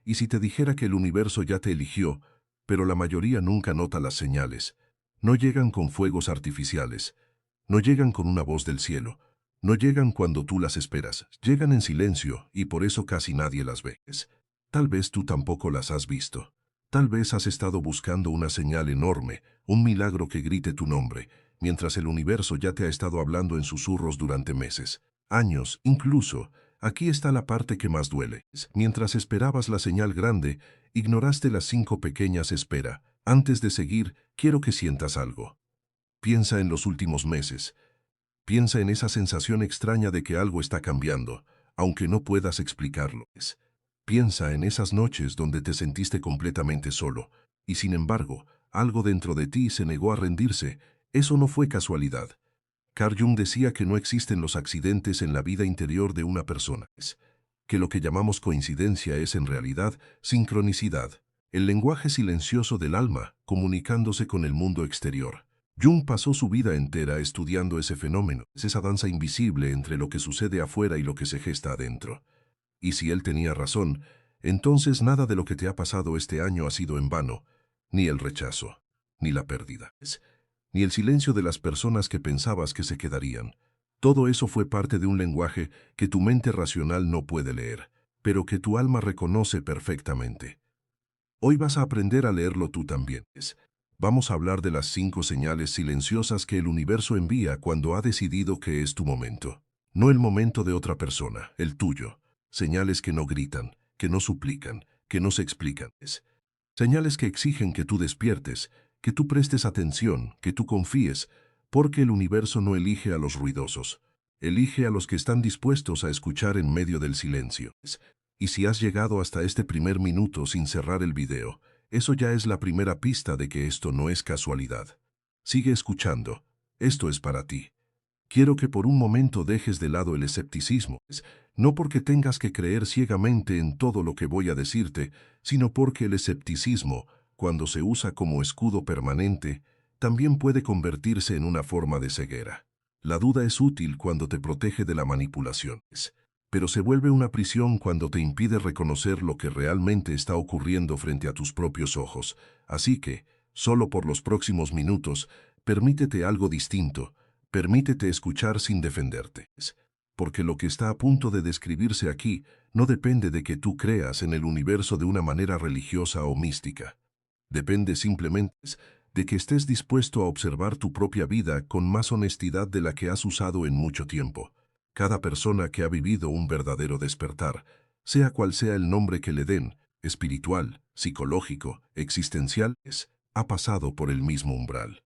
Y si te dijera que el universo ya te eligió, pero la mayoría nunca nota las señales. No llegan con fuegos artificiales, no llegan con una voz del cielo, no llegan cuando tú las esperas, llegan en silencio y por eso casi nadie las ve. Tal vez tú tampoco las has visto. Tal vez has estado buscando una señal enorme, un milagro que grite tu nombre, mientras el universo ya te ha estado hablando en susurros durante meses, años, incluso. Aquí está la parte que más duele. Mientras esperabas la señal grande, ignoraste las 5 pequeñas. Espera. Antes de seguir, quiero que sientas algo. Piensa en los últimos meses. Piensa en esa sensación extraña de que algo está cambiando, aunque no puedas explicarlo. Piensa en esas noches donde te sentiste completamente solo, y sin embargo, algo dentro de ti se negó a rendirse. Eso no fue casualidad. Carl Jung decía que no existen los accidentes en la vida interior de una persona, que lo que llamamos coincidencia es en realidad sincronicidad, el lenguaje silencioso del alma comunicándose con el mundo exterior. Jung pasó su vida entera estudiando ese fenómeno, esa danza invisible entre lo que sucede afuera y lo que se gesta adentro. Y si él tenía razón, entonces nada de lo que te ha pasado este año ha sido en vano, ni el rechazo, ni la pérdida, ni el silencio de las personas que pensabas que se quedarían. Todo eso fue parte de un lenguaje que tu mente racional no puede leer, pero que tu alma reconoce perfectamente. Hoy vas a aprender a leerlo tú también. Vamos a hablar de las 5 señales silenciosas que el universo envía cuando ha decidido que es tu momento. No el momento de otra persona, el tuyo. Señales que no gritan, que no suplican, que no se explican. Señales que exigen que tú despiertes, que tú prestes atención, que tú confíes, porque el universo no elige a los ruidosos, elige a los que están dispuestos a escuchar en medio del silencio. Y si has llegado hasta este primer minuto sin cerrar el video, eso ya es la primera pista de que esto no es casualidad. Sigue escuchando, esto es para ti. Quiero que por un momento dejes de lado el escepticismo, no porque tengas que creer ciegamente en todo lo que voy a decirte, sino porque el escepticismo, cuando se usa como escudo permanente, también puede convertirse en una forma de ceguera. La duda es útil cuando te protege de la manipulación, pero se vuelve una prisión cuando te impide reconocer lo que realmente está ocurriendo frente a tus propios ojos. Así que, solo por los próximos minutos, permítete algo distinto. Permítete escuchar sin defenderte, porque lo que está a punto de describirse aquí no depende de que tú creas en el universo de una manera religiosa o mística. Depende simplemente de que estés dispuesto a observar tu propia vida con más honestidad de la que has usado en mucho tiempo. Cada persona que ha vivido un verdadero despertar, sea cual sea el nombre que le den, espiritual, psicológico, existencial, ha pasado por el mismo umbral.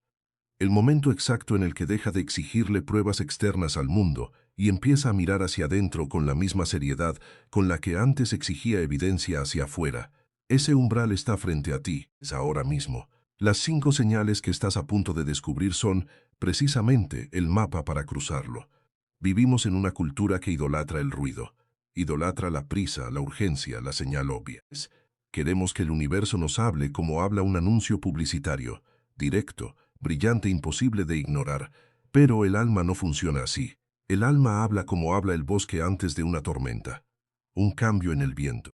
El momento exacto en el que deja de exigirle pruebas externas al mundo y empieza a mirar hacia adentro con la misma seriedad con la que antes exigía evidencia hacia afuera. Ese umbral está frente a ti, es ahora mismo. Las 5 señales que estás a punto de descubrir son, precisamente, el mapa para cruzarlo. Vivimos en una cultura que idolatra el ruido, idolatra la prisa, la urgencia, la señal obvia. Queremos que el universo nos hable como habla un anuncio publicitario, directo, brillante, imposible de ignorar, pero el alma no funciona así. El alma habla como habla el bosque antes de una tormenta. Un cambio en el viento,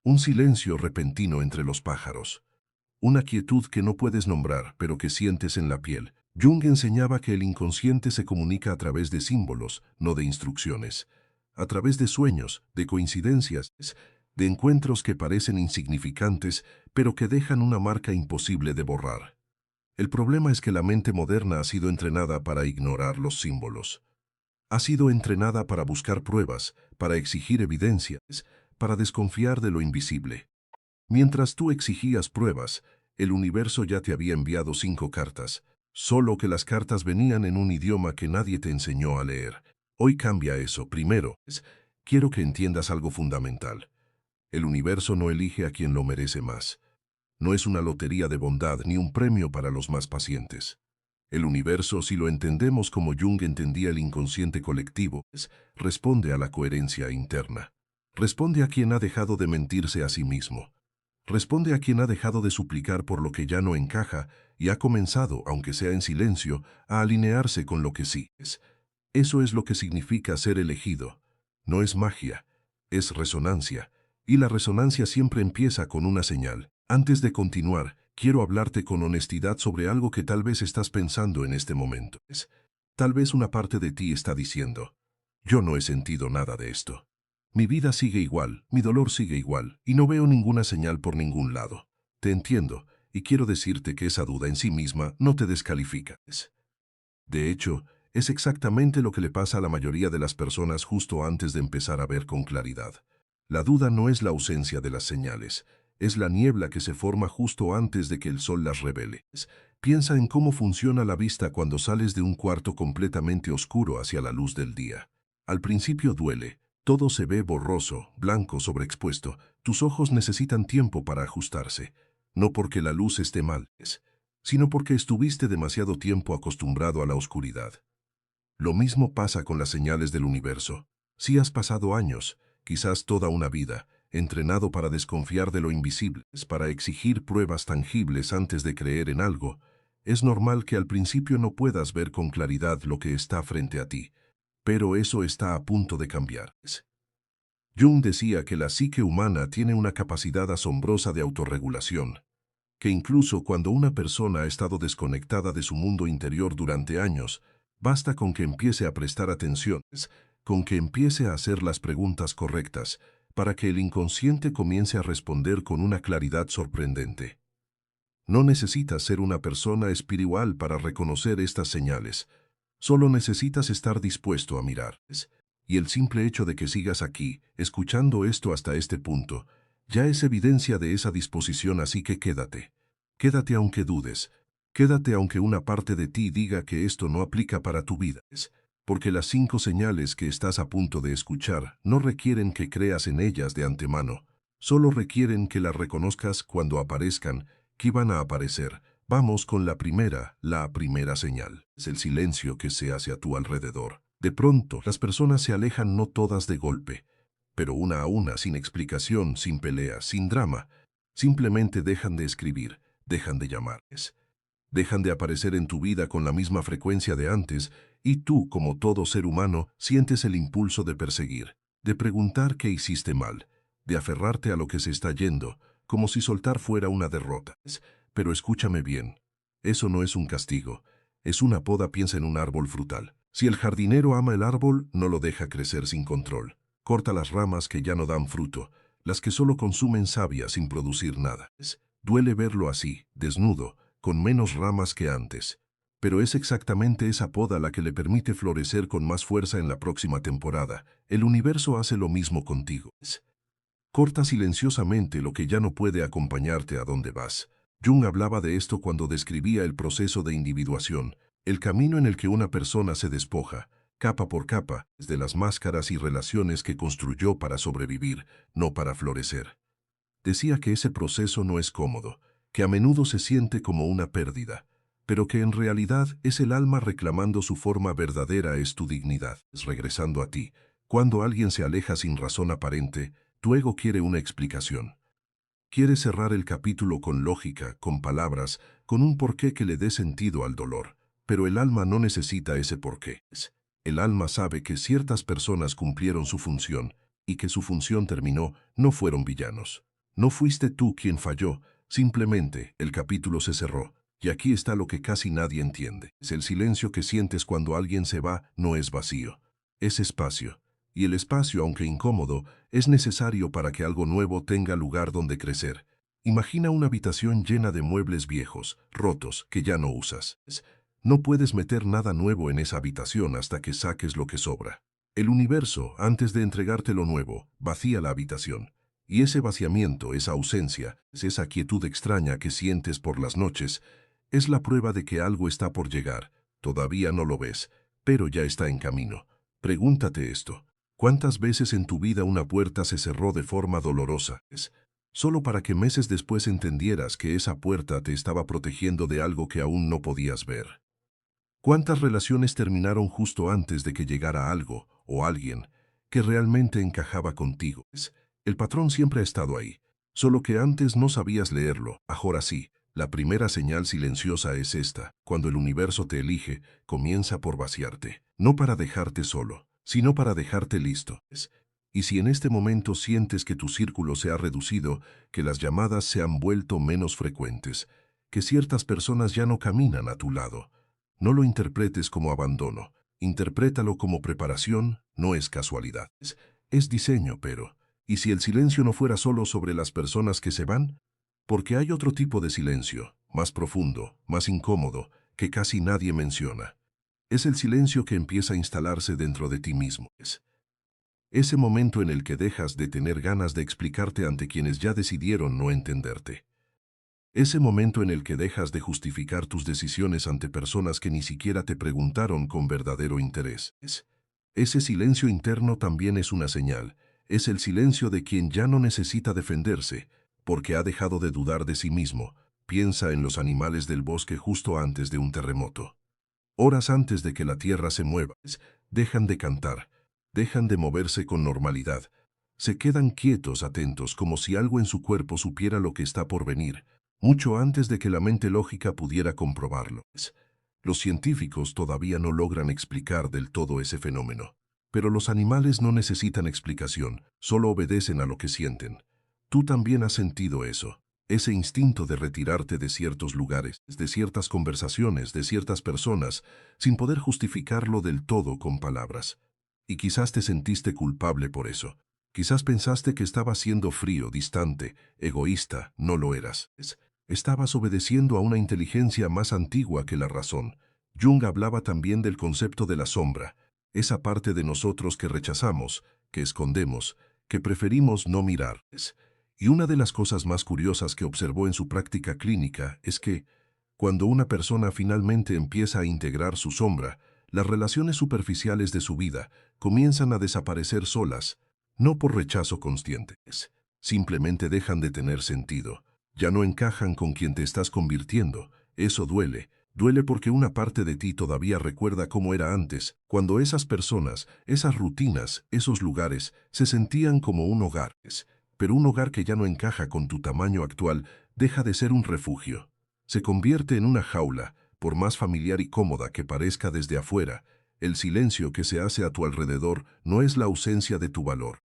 un silencio repentino entre los pájaros, una quietud que no puedes nombrar, pero que sientes en la piel. Jung enseñaba que el inconsciente se comunica a través de símbolos, no de instrucciones, a través de sueños, de coincidencias, de encuentros que parecen insignificantes, pero que dejan una marca imposible de borrar. El problema es que la mente moderna ha sido entrenada para ignorar los símbolos. Ha sido entrenada para buscar pruebas, para exigir evidencias, para desconfiar de lo invisible. Mientras tú exigías pruebas, el universo ya te había enviado 5 cartas, solo que las cartas venían en un idioma que nadie te enseñó a leer. Hoy cambia eso. Primero, quiero que entiendas algo fundamental. El universo no elige a quien lo merece más. No es una lotería de bondad ni un premio para los más pacientes. El universo, si lo entendemos como Jung entendía el inconsciente colectivo, responde a la coherencia interna. Responde a quien ha dejado de mentirse a sí mismo. Responde a quien ha dejado de suplicar por lo que ya no encaja y ha comenzado, aunque sea en silencio, a alinearse con lo que sí es. Eso es lo que significa ser elegido. No es magia, es resonancia. Y la resonancia siempre empieza con una señal. Antes de continuar, quiero hablarte con honestidad sobre algo que tal vez estás pensando en este momento. Tal vez una parte de ti está diciendo, yo no he sentido nada de esto. Mi vida sigue igual, mi dolor sigue igual, y no veo ninguna señal por ningún lado. Te entiendo, y quiero decirte que esa duda en sí misma no te descalifica. De hecho, es exactamente lo que le pasa a la mayoría de las personas justo antes de empezar a ver con claridad. La duda no es la ausencia de las señales, es la niebla que se forma justo antes de que el sol las revele. Piensa en cómo funciona la vista cuando sales de un cuarto completamente oscuro hacia la luz del día. Al principio duele, todo se ve borroso, blanco, sobreexpuesto. Tus ojos necesitan tiempo para ajustarse, no porque la luz esté mal, sino porque estuviste demasiado tiempo acostumbrado a la oscuridad. Lo mismo pasa con las señales del universo. Si has pasado años, quizás toda una vida, entrenado para desconfiar de lo invisible, para exigir pruebas tangibles antes de creer en algo, es normal que al principio no puedas ver con claridad lo que está frente a ti, pero eso está a punto de cambiar. Jung decía que la psique humana tiene una capacidad asombrosa de autorregulación, que incluso cuando una persona ha estado desconectada de su mundo interior durante años, basta con que empiece a prestar atención, con que empiece a hacer las preguntas correctas, para que el inconsciente comience a responder con una claridad sorprendente. No necesitas ser una persona espiritual para reconocer estas señales, solo necesitas estar dispuesto a mirar. Y el simple hecho de que sigas aquí, escuchando esto hasta este punto, ya es evidencia de esa disposición, así que quédate. Quédate aunque dudes. Quédate aunque una parte de ti diga que esto no aplica para tu vida. Porque las 5 señales que estás a punto de escuchar no requieren que creas en ellas de antemano. Solo requieren que las reconozcas cuando aparezcan, que van a aparecer. Vamos con la primera señal. Es el silencio que se hace a tu alrededor. De pronto, las personas se alejan, no todas de golpe, pero una a una, sin explicación, sin pelea, sin drama. Simplemente dejan de escribir, dejan de llamarles, dejan de aparecer en tu vida con la misma frecuencia de antes, y tú, como todo ser humano, sientes el impulso de perseguir, de preguntar qué hiciste mal, de aferrarte a lo que se está yendo, como si soltar fuera una derrota. Pero escúchame bien, eso no es un castigo, es una poda. Piensa en un árbol frutal. Si el jardinero ama el árbol, no lo deja crecer sin control. Corta las ramas que ya no dan fruto, las que solo consumen savia sin producir nada. Duele verlo así, desnudo, con menos ramas que antes. Pero es exactamente esa poda la que le permite florecer con más fuerza en la próxima temporada. El universo hace lo mismo contigo. Corta silenciosamente lo que ya no puede acompañarte a donde vas. Jung hablaba de esto cuando describía el proceso de individuación, el camino en el que una persona se despoja, capa por capa, de las máscaras y relaciones que construyó para sobrevivir, no para florecer. Decía que ese proceso no es cómodo, que a menudo se siente como una pérdida, pero que en realidad es el alma reclamando su forma verdadera, es tu dignidad, es regresando a ti. Cuando alguien se aleja sin razón aparente, tu ego quiere una explicación. Quiere cerrar el capítulo con lógica, con palabras, con un porqué que le dé sentido al dolor. Pero el alma no necesita ese porqué. El alma sabe que ciertas personas cumplieron su función, y que su función terminó, no fueron villanos. No fuiste tú quien falló, simplemente el capítulo se cerró. Y aquí está lo que casi nadie entiende. Es el silencio que sientes cuando alguien se va, no es vacío. Es espacio. Y el espacio, aunque incómodo, es necesario para que algo nuevo tenga lugar donde crecer. Imagina una habitación llena de muebles viejos, rotos, que ya no usas. No puedes meter nada nuevo en esa habitación hasta que saques lo que sobra. El universo, antes de entregarte lo nuevo, vacía la habitación. Y ese vaciamiento, esa ausencia, esa quietud extraña que sientes por las noches, es la prueba de que algo está por llegar. Todavía no lo ves, pero ya está en camino. Pregúntate esto. ¿Cuántas veces en tu vida una puerta se cerró de forma dolorosa? Solo para que meses después entendieras que esa puerta te estaba protegiendo de algo que aún no podías ver. ¿Cuántas relaciones terminaron justo antes de que llegara algo o alguien que realmente encajaba contigo? El patrón siempre ha estado ahí, solo que antes no sabías leerlo, ahora sí. La primera señal silenciosa es esta: cuando el universo te elige, comienza por vaciarte, no para dejarte solo, sino para dejarte listo. Y si en este momento sientes que tu círculo se ha reducido, que las llamadas se han vuelto menos frecuentes, que ciertas personas ya no caminan a tu lado, no lo interpretes como abandono, interprétalo como preparación, no es casualidad. Es diseño, pero... ¿Y si el silencio no fuera solo sobre las personas que se van? Porque hay otro tipo de silencio, más profundo, más incómodo, que casi nadie menciona. Es el silencio que empieza a instalarse dentro de ti mismo. Es ese momento en el que dejas de tener ganas de explicarte ante quienes ya decidieron no entenderte. Ese momento en el que dejas de justificar tus decisiones ante personas que ni siquiera te preguntaron con verdadero interés. Ese silencio interno también es una señal. Es el silencio de quien ya no necesita defenderse, porque ha dejado de dudar de sí mismo. Piensa en los animales del bosque justo antes de un terremoto. Horas antes de que la tierra se mueva, dejan de cantar, dejan de moverse con normalidad. Se quedan quietos, atentos, como si algo en su cuerpo supiera lo que está por venir, mucho antes de que la mente lógica pudiera comprobarlo. Los científicos todavía no logran explicar del todo ese fenómeno. Pero los animales no necesitan explicación, solo obedecen a lo que sienten. Tú también has sentido eso. Ese instinto de retirarte de ciertos lugares, de ciertas conversaciones, de ciertas personas, sin poder justificarlo del todo con palabras. Y quizás te sentiste culpable por eso. Quizás pensaste que estabas siendo frío, distante, egoísta. No lo eras. Estabas obedeciendo a una inteligencia más antigua que la razón. Jung hablaba también del concepto de la sombra, esa parte de nosotros que rechazamos, que escondemos, que preferimos no mirar. Y una de las cosas más curiosas que observó en su práctica clínica es que, cuando una persona finalmente empieza a integrar su sombra, las relaciones superficiales de su vida comienzan a desaparecer solas, no por rechazo consciente, simplemente dejan de tener sentido. Ya no encajan con quien te estás convirtiendo. Eso duele. Duele porque una parte de ti todavía recuerda cómo era antes, cuando esas personas, esas rutinas, esos lugares, se sentían como un hogar. Pero un hogar que ya no encaja con tu tamaño actual deja de ser un refugio. Se convierte en una jaula, por más familiar y cómoda que parezca desde afuera. El silencio que se hace a tu alrededor no es la ausencia de tu valor,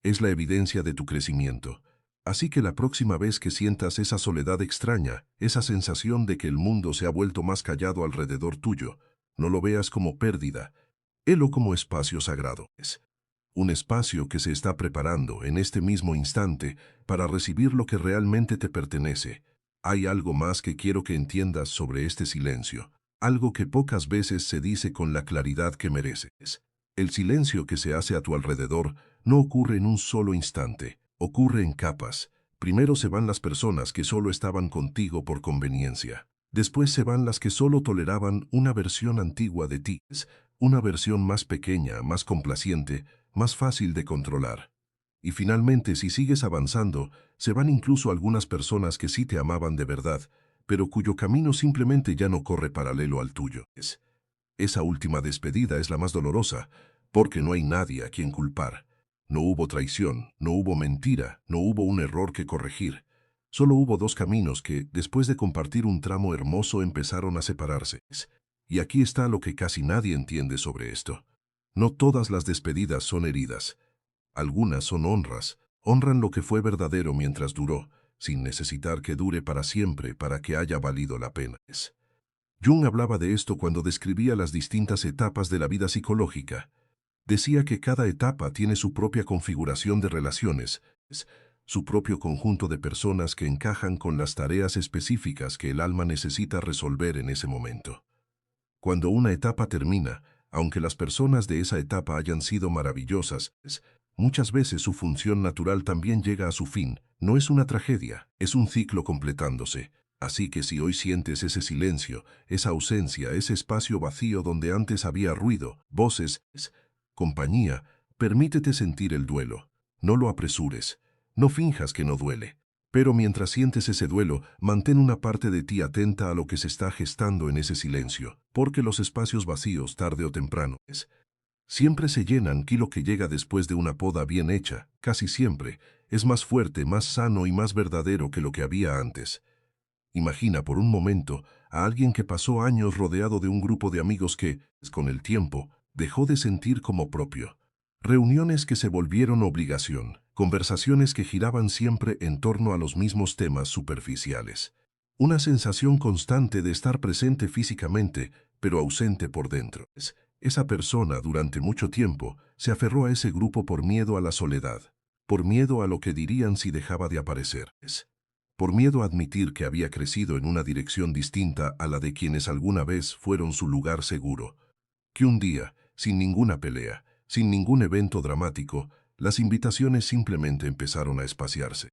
es la evidencia de tu crecimiento. Así que la próxima vez que sientas esa soledad extraña, esa sensación de que el mundo se ha vuelto más callado alrededor tuyo, no lo veas como pérdida, helo como espacio sagrado. Es un espacio que se está preparando en este mismo instante para recibir lo que realmente te pertenece. Hay algo más que quiero que entiendas sobre este silencio, algo que pocas veces se dice con la claridad que mereces. El silencio que se hace a tu alrededor no ocurre en un solo instante, ocurre en capas. Primero se van las personas que solo estaban contigo por conveniencia. Después se van las que solo toleraban una versión antigua de ti, una versión más pequeña, más complaciente, más fácil de controlar. Y finalmente, si sigues avanzando, se van incluso algunas personas que sí te amaban de verdad, pero cuyo camino simplemente ya no corre paralelo al tuyo. Esa última despedida es la más dolorosa, porque no hay nadie a quien culpar. No hubo traición, no hubo mentira, no hubo un error que corregir. Solo hubo dos caminos que, después de compartir un tramo hermoso, empezaron a separarse. Y aquí está lo que casi nadie entiende sobre esto. No todas las despedidas son heridas. Algunas son honras, honran lo que fue verdadero mientras duró, sin necesitar que dure para siempre para que haya valido la pena. Jung hablaba de esto cuando describía las distintas etapas de la vida psicológica. Decía que cada etapa tiene su propia configuración de relaciones, su propio conjunto de personas que encajan con las tareas específicas que el alma necesita resolver en ese momento. Cuando una etapa termina, aunque las personas de esa etapa hayan sido maravillosas, muchas veces su función natural también llega a su fin. No es una tragedia, es un ciclo completándose. Así que si hoy sientes ese silencio, esa ausencia, ese espacio vacío donde antes había ruido, voces, compañía, permítete sentir el duelo. No lo apresures. No finjas que no duele. Pero mientras sientes ese duelo, mantén una parte de ti atenta a lo que se está gestando en ese silencio, porque los espacios vacíos, tarde o temprano, siempre se llenan y lo que llega después de una poda bien hecha, casi siempre, es más fuerte, más sano y más verdadero que lo que había antes. Imagina por un momento a alguien que pasó años rodeado de un grupo de amigos que, con el tiempo, dejó de sentir como propio. Reuniones que se volvieron obligación, conversaciones que giraban siempre en torno a los mismos temas superficiales. Una sensación constante de estar presente físicamente, pero ausente por dentro. Esa persona, durante mucho tiempo, se aferró a ese grupo por miedo a la soledad, por miedo a lo que dirían si dejaba de aparecer, por miedo a admitir que había crecido en una dirección distinta a la de quienes alguna vez fueron su lugar seguro, que un día, sin ninguna pelea, sin ningún evento dramático, las invitaciones simplemente empezaron a espaciarse.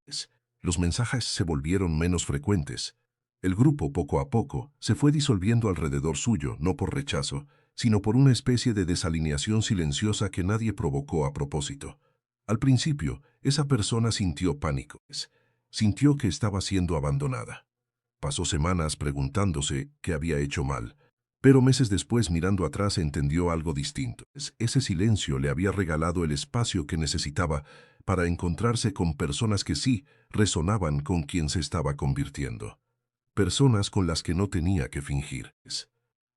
Los mensajes se volvieron menos frecuentes. El grupo, poco a poco, se fue disolviendo alrededor suyo, no por rechazo, sino por una especie de desalineación silenciosa que nadie provocó a propósito. Al principio, esa persona sintió pánico. Sintió que estaba siendo abandonada. Pasó semanas preguntándose qué había hecho mal. Pero meses después, mirando atrás, entendió algo distinto. Ese silencio le había regalado el espacio que necesitaba para encontrarse con personas que sí resonaban con quien se estaba convirtiendo. Personas con las que no tenía que fingir.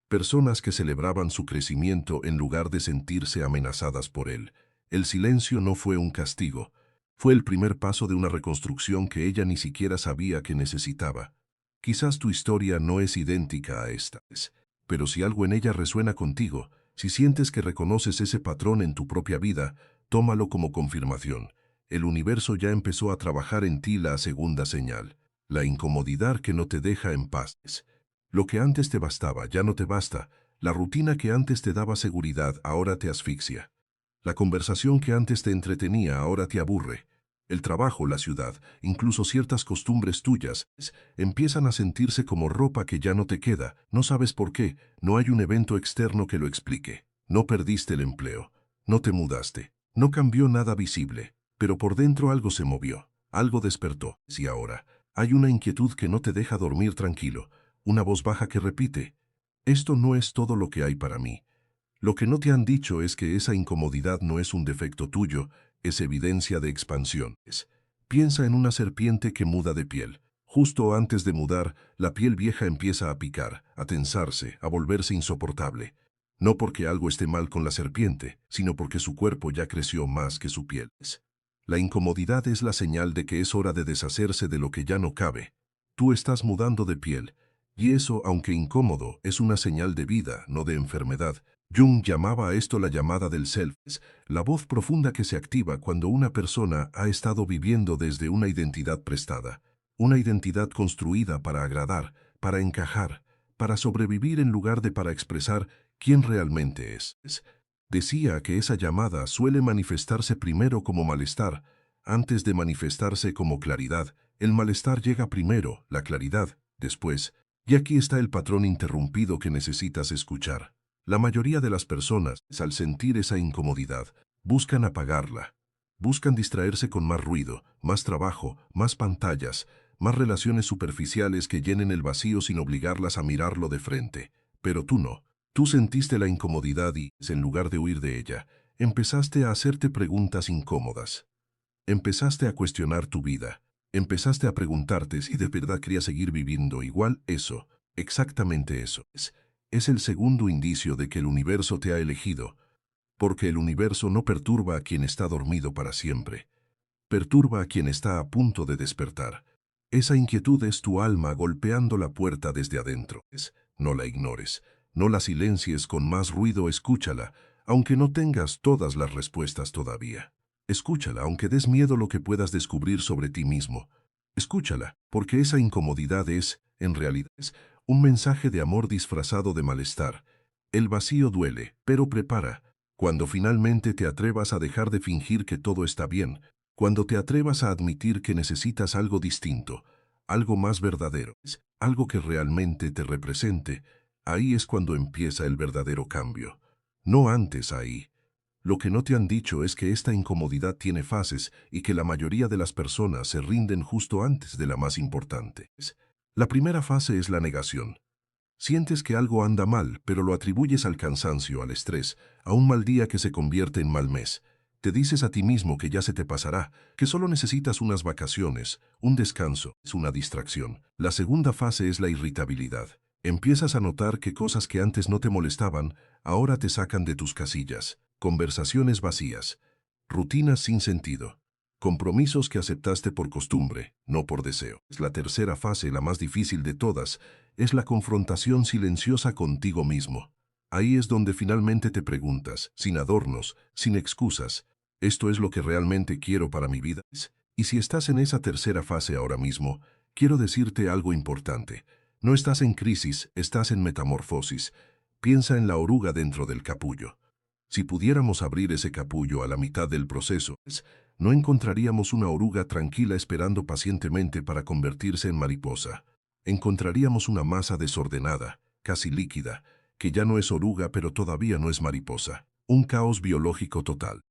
Personas que celebraban su crecimiento en lugar de sentirse amenazadas por él. El silencio no fue un castigo. Fue el primer paso de una reconstrucción que ella ni siquiera sabía que necesitaba. Quizás tu historia no es idéntica a esta, pero si algo en ella resuena contigo, si sientes que reconoces ese patrón en tu propia vida, tómalo como confirmación. El universo ya empezó a trabajar en ti la segunda señal, la incomodidad que no te deja en paz. Lo que antes te bastaba ya no te basta, la rutina que antes te daba seguridad ahora te asfixia. La conversación que antes te entretenía ahora te aburre. El trabajo, la ciudad, incluso ciertas costumbres tuyas, empiezan a sentirse como ropa que ya no te queda. No sabes por qué, no hay un evento externo que lo explique. No perdiste el empleo, no te mudaste, no cambió nada visible, pero por dentro algo se movió, algo despertó. Y ahora, hay una inquietud que no te deja dormir tranquilo, una voz baja que repite, esto no es todo lo que hay para mí. Lo que no te han dicho es que esa incomodidad no es un defecto tuyo, es evidencia de expansión. Piensa en una serpiente que muda de piel. Justo antes de mudar, la piel vieja empieza a picar, a tensarse, a volverse insoportable. No porque algo esté mal con la serpiente, sino porque su cuerpo ya creció más que su piel. La incomodidad es la señal de que es hora de deshacerse de lo que ya no cabe. Tú estás mudando de piel, y eso, aunque incómodo, es una señal de vida, no de enfermedad. Jung llamaba a esto la llamada del self, la voz profunda que se activa cuando una persona ha estado viviendo desde una identidad prestada, una identidad construida para agradar, para encajar, para sobrevivir en lugar de para expresar quién realmente es. Decía que esa llamada suele manifestarse primero como malestar, antes de manifestarse como claridad. El malestar llega primero, la claridad, después. Y aquí está el patrón interrumpido que necesitas escuchar. La mayoría de las personas, al sentir esa incomodidad, buscan apagarla. Buscan distraerse con más ruido, más trabajo, más pantallas, más relaciones superficiales que llenen el vacío sin obligarlas a mirarlo de frente. Pero tú no. Tú sentiste la incomodidad y, en lugar de huir de ella, empezaste a hacerte preguntas incómodas. Empezaste a cuestionar tu vida. Empezaste a preguntarte si de verdad querías seguir viviendo igual. Eso, exactamente eso, es el segundo indicio de que el universo te ha elegido, porque el universo no perturba a quien está dormido para siempre. Perturba a quien está a punto de despertar. Esa inquietud es tu alma golpeando la puerta desde adentro. No la ignores, no la silencies con más ruido, escúchala, aunque no tengas todas las respuestas todavía. Escúchala, aunque des miedo lo que puedas descubrir sobre ti mismo. Escúchala, porque esa incomodidad es, en realidad, un mensaje de amor disfrazado de malestar. El vacío duele, pero prepara. Cuando finalmente te atrevas a dejar de fingir que todo está bien, cuando te atrevas a admitir que necesitas algo distinto, algo más verdadero, algo que realmente te represente, ahí es cuando empieza el verdadero cambio. No antes ahí. Lo que no te han dicho es que esta incomodidad tiene fases y que la mayoría de las personas se rinden justo antes de la más importante. La primera fase es la negación. Sientes que algo anda mal, pero lo atribuyes al cansancio, al estrés, a un mal día que se convierte en mal mes. Te dices a ti mismo que ya se te pasará, que solo necesitas unas vacaciones, un descanso, es una distracción. La segunda fase es la irritabilidad. Empiezas a notar que cosas que antes no te molestaban, ahora te sacan de tus casillas. Conversaciones vacías, Rutinas sin sentido. Compromisos que aceptaste por costumbre, no por deseo. La tercera fase, la más difícil de todas, es la confrontación silenciosa contigo mismo. Ahí es donde finalmente te preguntas, sin adornos, sin excusas, ¿esto es lo que realmente quiero para mi vida? Y si estás en esa tercera fase ahora mismo, quiero decirte algo importante. No estás en crisis, estás en metamorfosis. Piensa en la oruga dentro del capullo. Si pudiéramos abrir ese capullo a la mitad del proceso, no encontraríamos una oruga tranquila esperando pacientemente para convertirse en mariposa. Encontraríamos una masa desordenada, casi líquida, que ya no es oruga pero todavía no es mariposa. Un caos biológico total.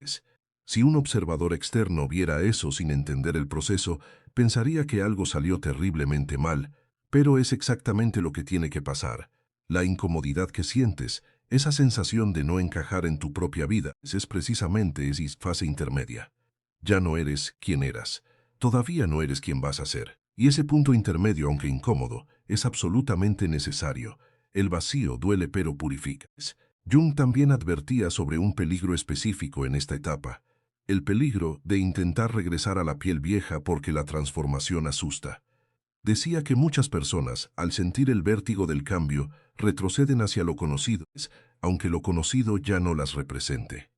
Si un observador externo viera eso sin entender el proceso, pensaría que algo salió terriblemente mal, pero es exactamente lo que tiene que pasar. La incomodidad que sientes, esa sensación de no encajar en tu propia vida, es precisamente esa fase intermedia. Ya no eres quien eras. Todavía no eres quien vas a ser. Y ese punto intermedio, aunque incómodo, es absolutamente necesario. El vacío duele pero purifica. Jung también advertía sobre un peligro específico en esta etapa. El peligro de intentar regresar a la piel vieja porque la transformación asusta. Decía que muchas personas, al sentir el vértigo del cambio, retroceden hacia lo conocido, aunque lo conocido ya no las represente.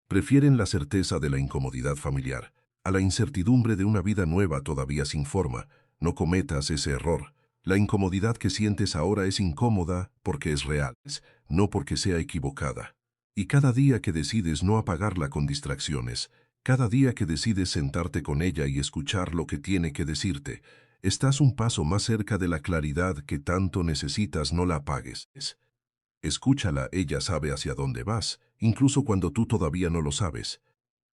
Prefieren la certeza de la incomodidad familiar, a la incertidumbre de una vida nueva todavía sin forma. No cometas ese error. La incomodidad que sientes ahora es incómoda porque es real, no porque sea equivocada. Y cada día que decides no apagarla con distracciones, cada día que decides sentarte con ella y escuchar lo que tiene que decirte, estás un paso más cerca de la claridad que tanto necesitas. No la apagues. Escúchala, ella sabe hacia dónde vas, incluso cuando tú todavía no lo sabes.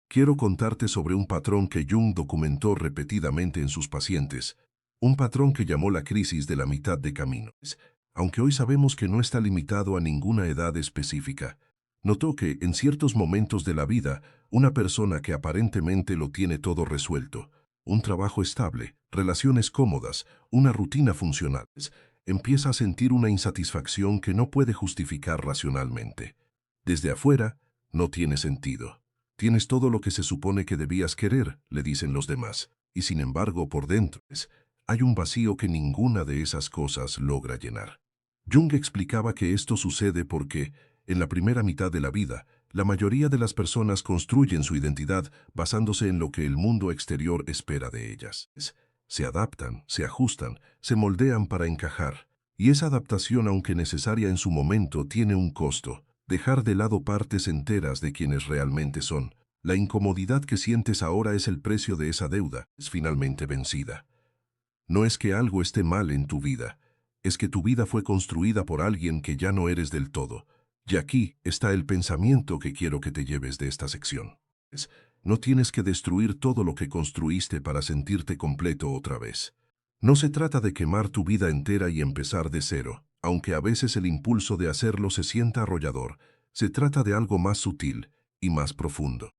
Quiero contarte sobre un patrón que Jung documentó repetidamente en sus pacientes, un patrón que llamó la crisis de la mitad de camino. Aunque hoy sabemos que no está limitado a ninguna edad específica, notó que, en ciertos momentos de la vida, una persona que aparentemente lo tiene todo resuelto, un trabajo estable, relaciones cómodas, una rutina funcional, empieza a sentir una insatisfacción que no puede justificar racionalmente. Desde afuera, no tiene sentido. Tienes todo lo que se supone que debías querer, le dicen los demás, y sin embargo por dentro hay un vacío que ninguna de esas cosas logra llenar. Jung explicaba que esto sucede porque, en la primera mitad de la vida, la mayoría de las personas construyen su identidad basándose en lo que el mundo exterior espera de ellas. Se adaptan, se ajustan, se moldean para encajar. Y esa adaptación, aunque necesaria en su momento, tiene un costo. Dejar de lado partes enteras de quienes realmente son. La incomodidad que sientes ahora es el precio de esa deuda, es finalmente vencida. No es que algo esté mal en tu vida, es que tu vida fue construida por alguien que ya no eres del todo. Y aquí está el pensamiento que quiero que te lleves de esta sección. No tienes que destruir todo lo que construiste para sentirte completo otra vez. No se trata de quemar tu vida entera y empezar de cero, aunque a veces el impulso de hacerlo se sienta arrollador. Se trata de algo más sutil y más profundo.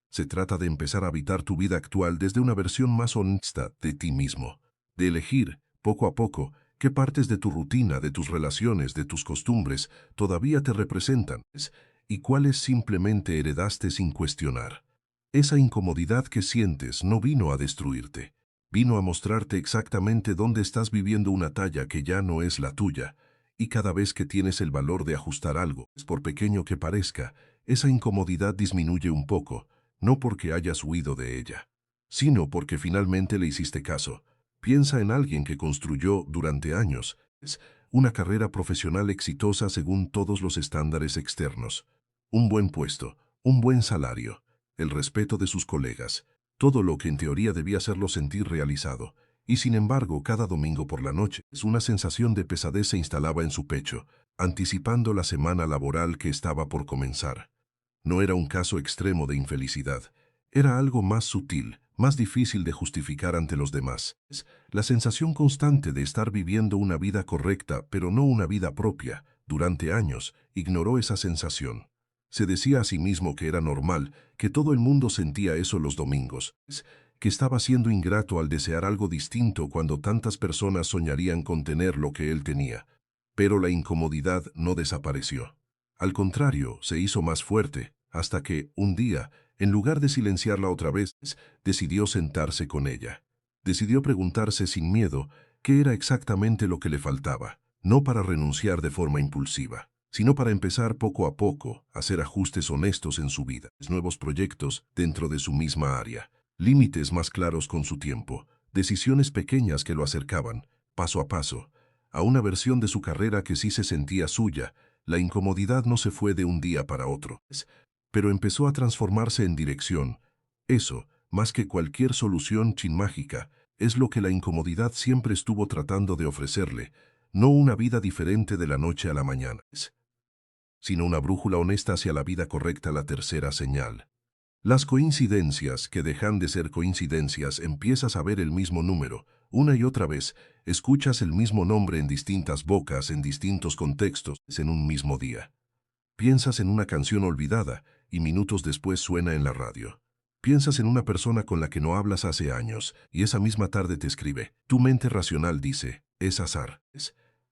Se trata de empezar a habitar tu vida actual desde una versión más honesta de ti mismo, de elegir, poco a poco, qué partes de tu rutina, de tus relaciones, de tus costumbres todavía te representan y cuáles simplemente heredaste sin cuestionar. Esa incomodidad que sientes no vino a destruirte. Vino a mostrarte exactamente dónde estás viviendo una talla que ya no es la tuya, y cada vez que tienes el valor de ajustar algo, por pequeño que parezca, esa incomodidad disminuye un poco, no porque hayas huido de ella, sino porque finalmente le hiciste caso. Piensa en alguien que construyó durante años una carrera profesional exitosa según todos los estándares externos, un buen puesto, un buen salario, el respeto de sus colegas, todo lo que en teoría debía hacerlo sentir realizado, y sin embargo cada domingo por la noche una sensación de pesadez se instalaba en su pecho, anticipando la semana laboral que estaba por comenzar. No era un caso extremo de infelicidad, era algo más sutil, más difícil de justificar ante los demás. La sensación constante de estar viviendo una vida correcta, pero no una vida propia. Durante años, ignoró esa sensación. Se decía a sí mismo que era normal, que todo el mundo sentía eso los domingos, que estaba siendo ingrato al desear algo distinto cuando tantas personas soñarían con tener lo que él tenía. Pero la incomodidad no desapareció. Al contrario, se hizo más fuerte, hasta que, un día, En lugar de silenciarla otra vez, decidió sentarse con ella. Decidió preguntarse sin miedo qué era exactamente lo que le faltaba, no para renunciar de forma impulsiva, sino para empezar poco a poco a hacer ajustes honestos en su vida, nuevos proyectos dentro de su misma área, límites más claros con su tiempo, decisiones pequeñas que lo acercaban, paso a paso, a una versión de su carrera que sí se sentía suya. La incomodidad no se fue de un día para otro, pero empezó a transformarse en dirección. Eso, más que cualquier solución mágica, es lo que la incomodidad siempre estuvo tratando de ofrecerle, no una vida diferente de la noche a la mañana, sino una brújula honesta hacia la vida correcta, la tercera señal. Las coincidencias que dejan de ser coincidencias, empiezas a ver el mismo número, una y otra vez, escuchas el mismo nombre en distintas bocas, en distintos contextos, en un mismo día. Piensas en una canción olvidada y minutos después suena en la radio. Piensas en una persona con la que no hablas hace años y esa misma tarde te escribe. Tu mente racional dice, es azar,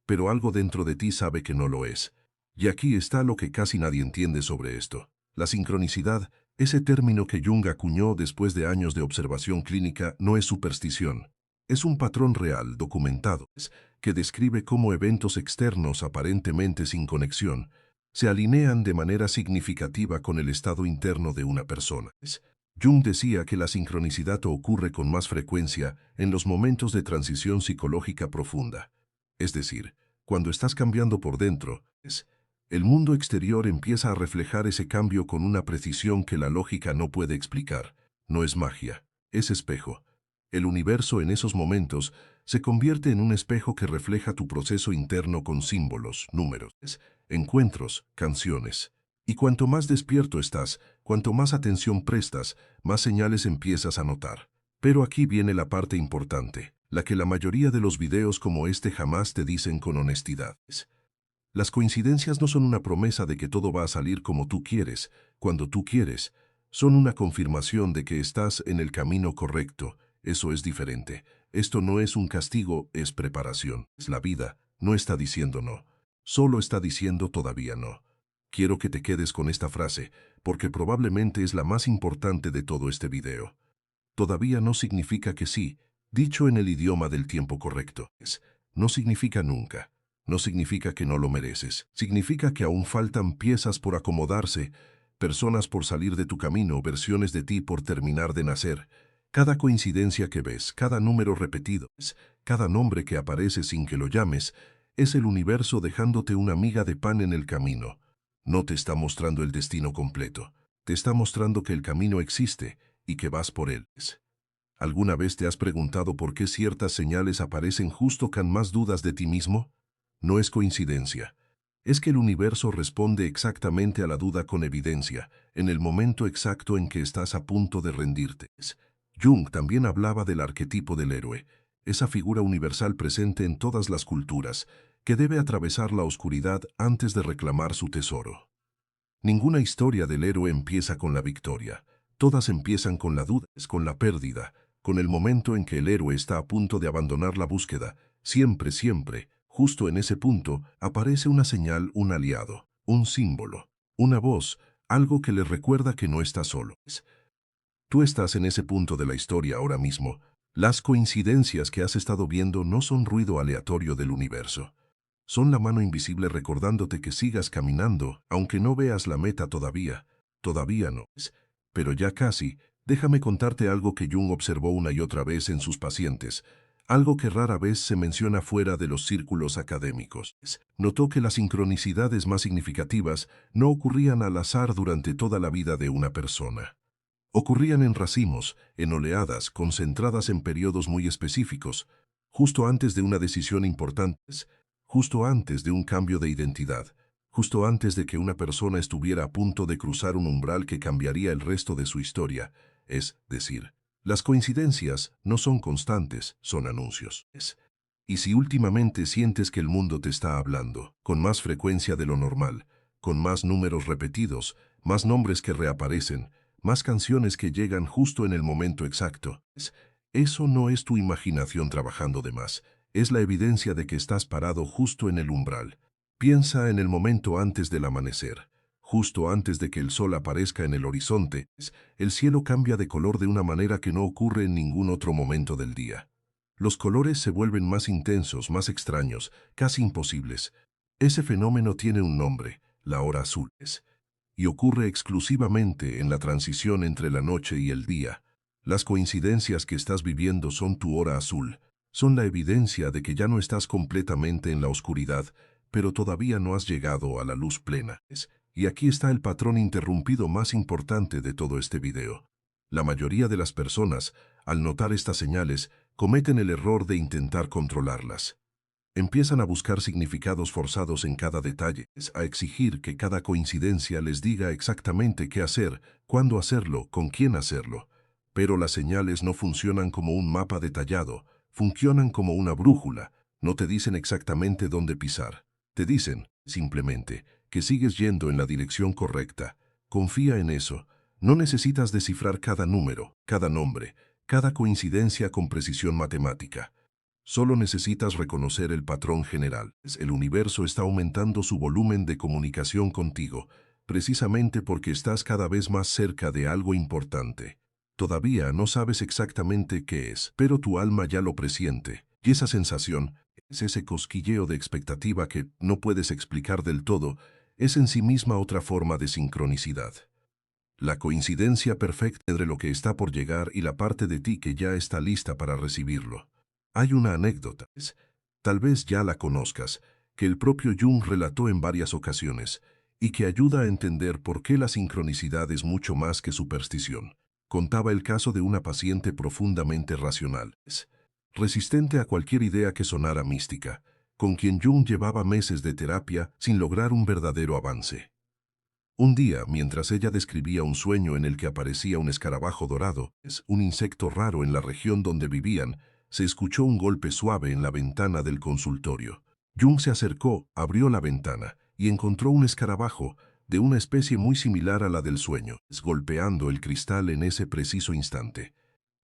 pero algo dentro de ti sabe que no lo es. Y aquí está lo que casi nadie entiende sobre esto. La sincronicidad, ese término que Jung acuñó después de años de observación clínica, no es superstición. Es un patrón real, documentado, que describe cómo eventos externos aparentemente sin conexión se alinean de manera significativa con el estado interno de una persona. Jung decía que la sincronicidad ocurre con más frecuencia en los momentos de transición psicológica profunda. Es decir, cuando estás cambiando por dentro, el mundo exterior empieza a reflejar ese cambio con una precisión que la lógica no puede explicar. No es magia, es espejo. El universo en esos momentos se convierte en un espejo que refleja tu proceso interno con símbolos, números, encuentros, canciones. Y cuanto más despierto estás, cuanto más atención prestas, más señales empiezas a notar. Pero aquí viene la parte importante, la que la mayoría de los videos como este jamás te dicen con honestidad. Las coincidencias no son una promesa de que todo va a salir como tú quieres, cuando tú quieres. Son una confirmación de que estás en el camino correcto. Eso es diferente. Esto no es un castigo, es preparación. Es la vida. No está diciendo no. Solo está diciendo todavía no. Quiero que te quedes con esta frase, porque probablemente es la más importante de todo este video. Todavía no significa que sí, dicho en el idioma del tiempo correcto. No significa nunca. No significa que no lo mereces. Significa que aún faltan piezas por acomodarse, personas por salir de tu camino, versiones de ti por terminar de nacer. Cada coincidencia que ves, cada número repetido, cada nombre que aparece sin que lo llames, es el universo dejándote una miga de pan en el camino. No te está mostrando el destino completo. Te está mostrando que el camino existe y que vas por él. ¿Alguna vez te has preguntado por qué ciertas señales aparecen justo con más dudas de ti mismo? No es coincidencia. Es que el universo responde exactamente a la duda con evidencia, en el momento exacto en que estás a punto de rendirte. Jung también hablaba del arquetipo del héroe, esa figura universal presente en todas las culturas, que debe atravesar la oscuridad antes de reclamar su tesoro. Ninguna historia del héroe empieza con la victoria. Todas empiezan con la duda, con la pérdida, con el momento en que el héroe está a punto de abandonar la búsqueda. Siempre, siempre, justo en ese punto, aparece una señal, un aliado, un símbolo, una voz, algo que le recuerda que no está solo. Tú estás en ese punto de la historia ahora mismo. Las coincidencias que has estado viendo no son ruido aleatorio del universo. Son la mano invisible recordándote que sigas caminando, aunque no veas la meta todavía. Todavía no. Pero ya casi. Déjame contarte algo que Jung observó una y otra vez en sus pacientes, algo que rara vez se menciona fuera de los círculos académicos. Notó que las sincronicidades más significativas no ocurrían al azar durante toda la vida de una persona. Ocurrían en racimos, en oleadas, concentradas en periodos muy específicos, justo antes de una decisión importante, justo antes de un cambio de identidad, justo antes de que una persona estuviera a punto de cruzar un umbral que cambiaría el resto de su historia. Es decir, las coincidencias no son constantes, son anuncios. Y si últimamente sientes que el mundo te está hablando, con más frecuencia de lo normal, con más números repetidos, más nombres que reaparecen, más canciones que llegan justo en el momento exacto, eso no es tu imaginación trabajando de más, es la evidencia de que estás parado justo en el umbral. Piensa en el momento antes del amanecer, Justo antes de que el sol aparezca en el horizonte, el cielo cambia de color de una manera que no ocurre en ningún otro momento del día. Los colores se vuelven más intensos, más extraños, casi imposibles. Ese fenómeno tiene un nombre, la hora azul, y ocurre exclusivamente en la transición entre la noche y el día. Las coincidencias que estás viviendo son tu hora azul, son la evidencia de que ya no estás completamente en la oscuridad, pero todavía no has llegado a la luz plena. Y aquí está el patrón interrumpido más importante de todo este video. La mayoría de las personas, al notar estas señales, cometen el error de intentar controlarlas. Empiezan a buscar significados forzados en cada detalle, a exigir que cada coincidencia les diga exactamente qué hacer, cuándo hacerlo, con quién hacerlo. Pero las señales no funcionan como un mapa detallado, funcionan como una brújula, no te dicen exactamente dónde pisar. Te dicen, simplemente, que sigues yendo en la dirección correcta. Confía en eso. No necesitas descifrar cada número, cada nombre, cada coincidencia con precisión matemática. Solo necesitas reconocer el patrón general. El universo está aumentando su volumen de comunicación contigo, precisamente porque estás cada vez más cerca de algo importante. Todavía no sabes exactamente qué es, pero tu alma ya lo presiente. Y esa sensación, es ese cosquilleo de expectativa que no puedes explicar del todo, es en sí misma otra forma de sincronicidad. La coincidencia perfecta entre lo que está por llegar y la parte de ti que ya está lista para recibirlo. Hay una anécdota, tal vez ya la conozcas, que el propio Jung relató en varias ocasiones, y que ayuda a entender por qué la sincronicidad es mucho más que superstición. Contaba el caso de una paciente profundamente racional, resistente a cualquier idea que sonara mística, con quien Jung llevaba meses de terapia sin lograr un verdadero avance. Un día, mientras ella describía un sueño en el que aparecía un escarabajo dorado, un insecto raro en la región donde vivían, se escuchó un golpe suave en la ventana del consultorio. Jung se acercó, abrió la ventana y encontró un escarabajo de una especie muy similar a la del sueño, golpeando el cristal en ese preciso instante.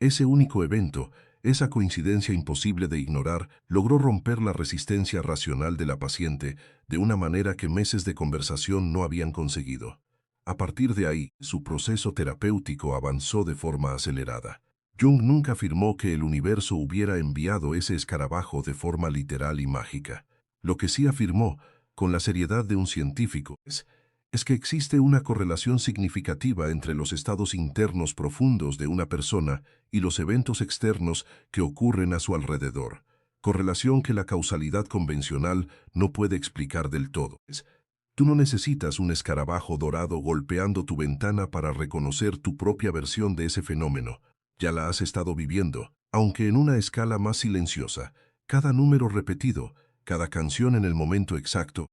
Ese único evento, esa coincidencia imposible de ignorar, logró romper la resistencia racional de la paciente de una manera que meses de conversación no habían conseguido. A partir de ahí, su proceso terapéutico avanzó de forma acelerada. Jung nunca afirmó que el universo hubiera enviado ese escarabajo de forma literal y mágica. Lo que sí afirmó, con la seriedad de un científico, es que existe una correlación significativa entre los estados internos profundos de una persona y los eventos externos que ocurren a su alrededor. Correlación que la causalidad convencional no puede explicar del todo. Tú no necesitas un escarabajo dorado golpeando tu ventana para reconocer tu propia versión de ese fenómeno. Ya la has estado viviendo, aunque en una escala más silenciosa. Cada número repetido, cada canción en el momento exacto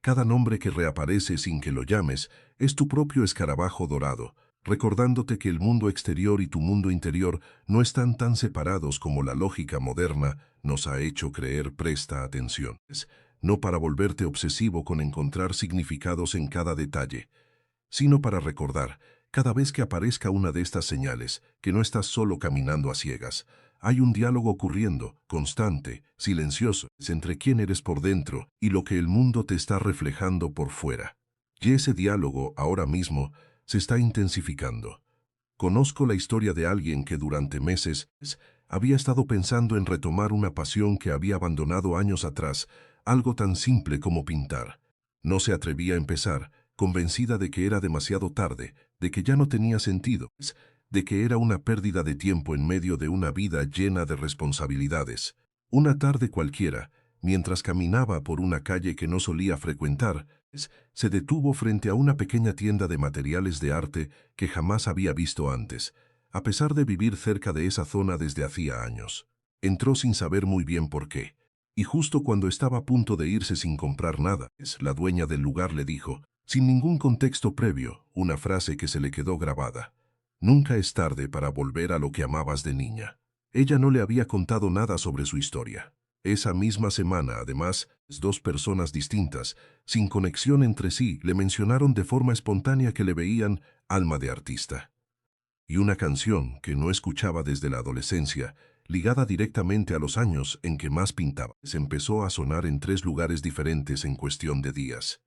cada nombre que reaparece sin que lo llames es tu propio escarabajo dorado, recordándote que el mundo exterior y tu mundo interior no están tan separados como la lógica moderna nos ha hecho creer. Presta atención. No para volverte obsesivo con encontrar significados en cada detalle, sino para recordar, cada vez que aparezca una de estas señales, que no estás solo caminando a ciegas. Hay un diálogo ocurriendo, constante, silencioso, entre quién eres por dentro y lo que el mundo te está reflejando por fuera. Y ese diálogo, ahora mismo, se está intensificando. Conozco la historia de alguien que durante meses había estado pensando en retomar una pasión que había abandonado años atrás, algo tan simple como pintar. No se atrevía a empezar, convencida de que era demasiado tarde, de que ya no tenía sentido, de que era una pérdida de tiempo en medio de una vida llena de responsabilidades. Una tarde cualquiera, mientras caminaba por una calle que no solía frecuentar, se detuvo frente a una pequeña tienda de materiales de arte que jamás había visto antes, a pesar de vivir cerca de esa zona desde hacía años. Entró sin saber muy bien por qué. Y justo cuando estaba a punto de irse sin comprar nada, la dueña del lugar le dijo, sin ningún contexto previo, una frase que se le quedó grabada. Nunca es tarde para volver a lo que amabas de niña. Ella no le había contado nada sobre su historia. Esa misma semana, además, dos personas distintas, sin conexión entre sí, le mencionaron de forma espontánea que le veían alma de artista. Y una canción que no escuchaba desde la adolescencia, ligada directamente a los años en que más pintaba, se empezó a sonar en 3 lugares diferentes en cuestión de días.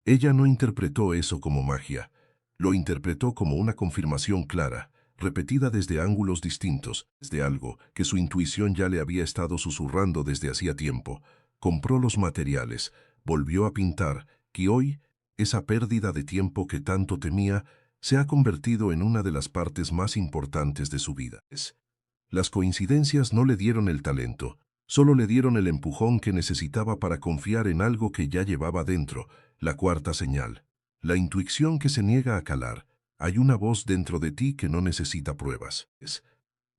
Ella no interpretó eso como magia, lo interpretó como una confirmación clara, repetida desde ángulos distintos, desde algo que su intuición ya le había estado susurrando desde hacía tiempo. Compró los materiales, volvió a pintar, y hoy, esa pérdida de tiempo que tanto temía, se ha convertido en una de las partes más importantes de su vida. Las coincidencias no le dieron el talento, solo le dieron el empujón que necesitaba para confiar en algo que ya llevaba dentro, la cuarta señal. La intuición que se niega a calar. Hay una voz dentro de ti que no necesita pruebas.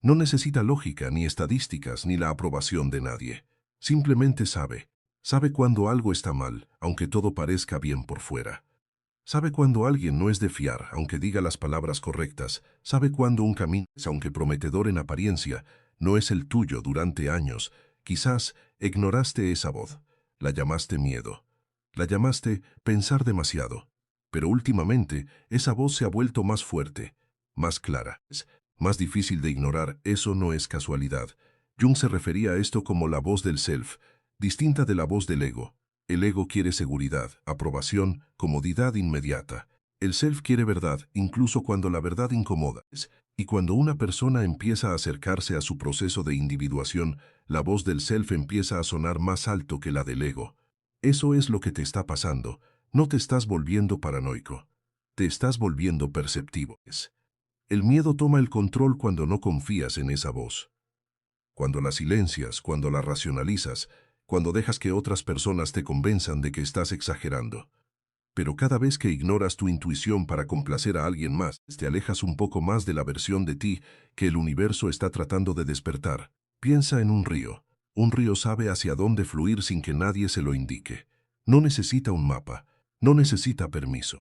No necesita lógica, ni estadísticas, ni la aprobación de nadie. Simplemente sabe. Sabe cuando algo está mal, aunque todo parezca bien por fuera. Sabe cuando alguien no es de fiar, aunque diga las palabras correctas. Sabe cuando un camino, aunque prometedor en apariencia, no es el tuyo durante años. Quizás ignoraste esa voz. La llamaste miedo. La llamaste pensar demasiado. Pero últimamente, esa voz se ha vuelto más fuerte, más clara. Es más difícil de ignorar. Eso no es casualidad. Jung se refería a esto como la voz del self, distinta de la voz del ego. El ego quiere seguridad, aprobación, comodidad inmediata. El self quiere verdad, incluso cuando la verdad incomoda. Y cuando una persona empieza a acercarse a su proceso de individuación, la voz del self empieza a sonar más alto que la del ego. Eso es lo que te está pasando. No te estás volviendo paranoico. Te estás volviendo perceptivo. El miedo toma el control cuando no confías en esa voz. Cuando la silencias, cuando la racionalizas, cuando dejas que otras personas te convenzan de que estás exagerando. Pero cada vez que ignoras tu intuición para complacer a alguien más, te alejas un poco más de la versión de ti que el universo está tratando de despertar. Piensa en un río. Un río sabe hacia dónde fluir sin que nadie se lo indique. No necesita un mapa, no necesita permiso.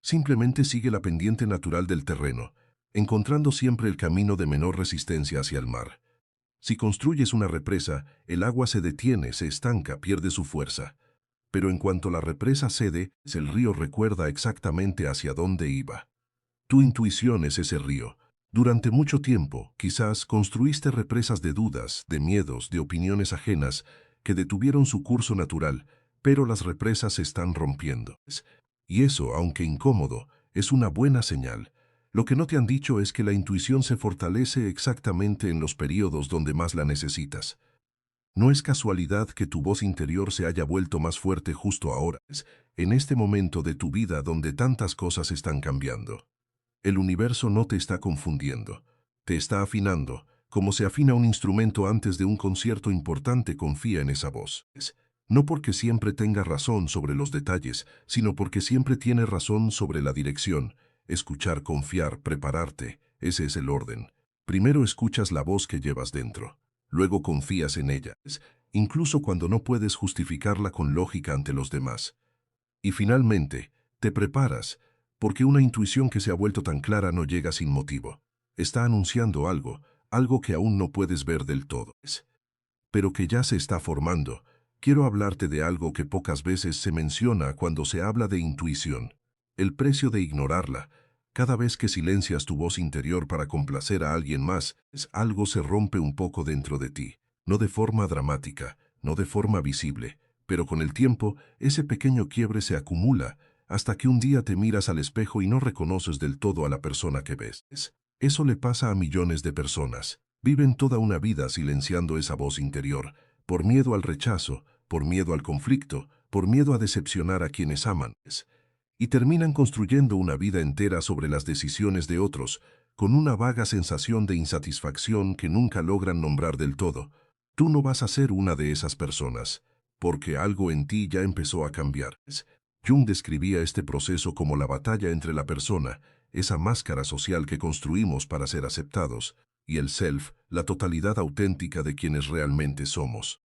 Simplemente sigue la pendiente natural del terreno, encontrando siempre el camino de menor resistencia hacia el mar. Si construyes una represa, el agua se detiene, se estanca, pierde su fuerza. Pero en cuanto la represa cede, el río recuerda exactamente hacia dónde iba. Tu intuición es ese río. Durante mucho tiempo, quizás construiste represas de dudas, de miedos, de opiniones ajenas, que detuvieron su curso natural, pero las represas se están rompiendo. Y eso, aunque incómodo, es una buena señal. Lo que no te han dicho es que la intuición se fortalece exactamente en los periodos donde más la necesitas. No es casualidad que tu voz interior se haya vuelto más fuerte justo ahora, en este momento de tu vida donde tantas cosas están cambiando. El universo no te está confundiendo, te está afinando. Como se afina un instrumento antes de un concierto importante, confía en esa voz. No porque siempre tenga razón sobre los detalles, sino porque siempre tiene razón sobre la dirección. Escuchar, confiar, prepararte, ese es el orden. Primero escuchas la voz que llevas dentro, luego confías en ella, incluso cuando no puedes justificarla con lógica ante los demás. Y finalmente, te preparas, porque una intuición que se ha vuelto tan clara no llega sin motivo. Está anunciando algo, algo que aún no puedes ver del todo, pero que ya se está formando. Quiero hablarte de algo que pocas veces se menciona cuando se habla de intuición. El precio de ignorarla. Cada vez que silencias tu voz interior para complacer a alguien más, algo se rompe un poco dentro de ti. No de forma dramática, no de forma visible, pero con el tiempo, ese pequeño quiebre se acumula, hasta que un día te miras al espejo y no reconoces del todo a la persona que ves. Eso le pasa a millones de personas. Viven toda una vida silenciando esa voz interior, por miedo al rechazo, por miedo al conflicto, por miedo a decepcionar a quienes aman. Y terminan construyendo una vida entera sobre las decisiones de otros, con una vaga sensación de insatisfacción que nunca logran nombrar del todo. Tú no vas a ser una de esas personas, porque algo en ti ya empezó a cambiar. Jung describía este proceso como la batalla entre la persona, esa máscara social que construimos para ser aceptados, y el self, la totalidad auténtica de quienes realmente somos.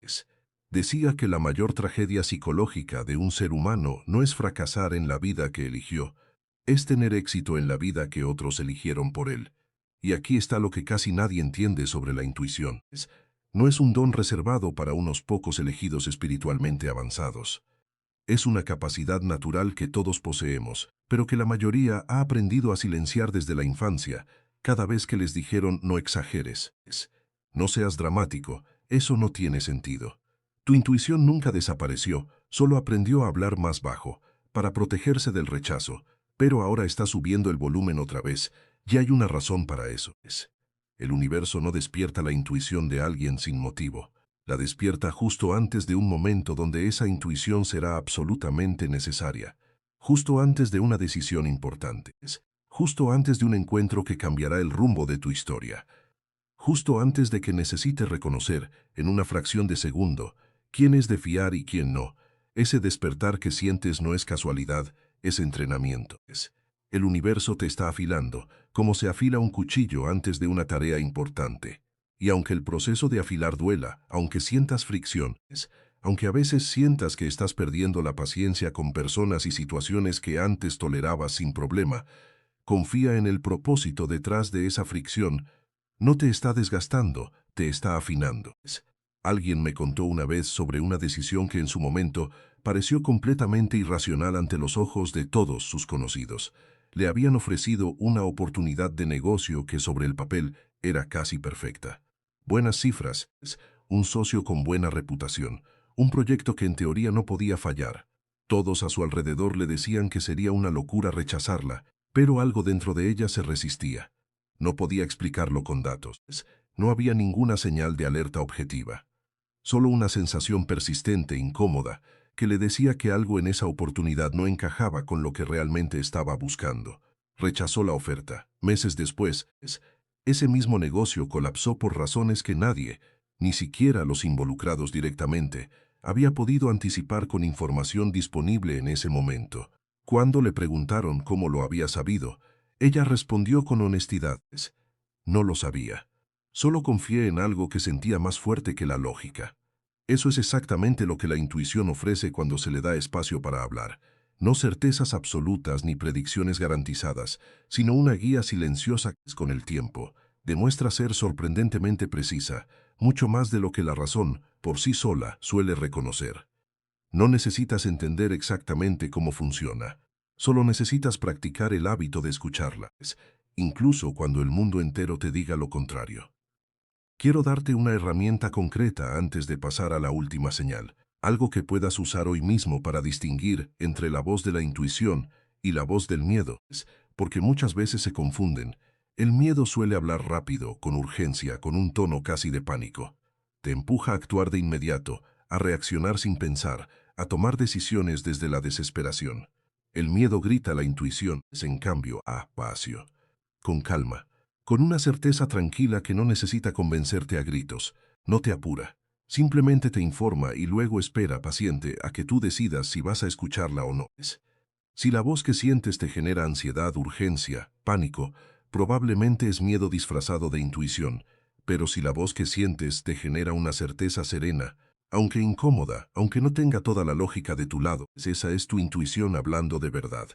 Decía que la mayor tragedia psicológica de un ser humano no es fracasar en la vida que eligió, es tener éxito en la vida que otros eligieron por él. Y aquí está lo que casi nadie entiende sobre la intuición. No es un don reservado para unos pocos elegidos espiritualmente avanzados. Es una capacidad natural que todos poseemos, pero que la mayoría ha aprendido a silenciar desde la infancia, cada vez que les dijeron no exageres. No seas dramático, eso no tiene sentido. Tu intuición nunca desapareció, solo aprendió a hablar más bajo, para protegerse del rechazo, pero ahora está subiendo el volumen otra vez, y hay una razón para eso. El universo no despierta la intuición de alguien sin motivo. La despierta justo antes de un momento donde esa intuición será absolutamente necesaria. Justo antes de una decisión importante. Justo antes de un encuentro que cambiará el rumbo de tu historia. Justo antes de que necesites reconocer, en una fracción de segundo, quién es de fiar y quién no. Ese despertar que sientes no es casualidad, es entrenamiento. El universo te está afilando, como se afila un cuchillo antes de una tarea importante. Y aunque el proceso de afilar duela, aunque sientas fricciones, aunque a veces sientas que estás perdiendo la paciencia con personas y situaciones que antes tolerabas sin problema, confía en el propósito detrás de esa fricción. No te está desgastando, te está afinando. Alguien me contó una vez sobre una decisión que en su momento pareció completamente irracional ante los ojos de todos sus conocidos. Le habían ofrecido una oportunidad de negocio que sobre el papel era casi perfecta. Buenas cifras, un socio con buena reputación, un proyecto que en teoría no podía fallar. Todos a su alrededor le decían que sería una locura rechazarla, pero algo dentro de ella se resistía. No podía explicarlo con datos. No había ninguna señal de alerta objetiva. Solo una sensación persistente, incómoda, que le decía que algo en esa oportunidad no encajaba con lo que realmente estaba buscando. Rechazó la oferta. Meses después, ese mismo negocio colapsó por razones que nadie, ni siquiera los involucrados directamente, había podido anticipar con información disponible en ese momento. Cuando le preguntaron cómo lo había sabido, ella respondió con honestidad: no lo sabía. Solo confié en algo que sentía más fuerte que la lógica. Eso es exactamente lo que la intuición ofrece cuando se le da espacio para hablar. No certezas absolutas ni predicciones garantizadas, sino una guía silenciosa que con el tiempo demuestra ser sorprendentemente precisa, mucho más de lo que la razón, por sí sola, suele reconocer. No necesitas entender exactamente cómo funciona. Solo necesitas practicar el hábito de escucharla, incluso cuando el mundo entero te diga lo contrario. Quiero darte una herramienta concreta antes de pasar a la última señal, algo que puedas usar hoy mismo para distinguir entre la voz de la intuición y la voz del miedo, porque muchas veces se confunden. El miedo suele hablar rápido, con urgencia, con un tono casi de pánico. Te empuja a actuar de inmediato, a reaccionar sin pensar, a tomar decisiones desde la desesperación. El miedo grita a la intuición, en cambio, a pacio. Con calma, con una certeza tranquila que no necesita convencerte a gritos, no te apura. Simplemente te informa y luego espera paciente a que tú decidas si vas a escucharla o no. Si la voz que sientes te genera ansiedad, urgencia, pánico, probablemente es miedo disfrazado de intuición, pero si la voz que sientes te genera una certeza serena, aunque incómoda, aunque no tenga toda la lógica de tu lado, esa es tu intuición hablando de verdad.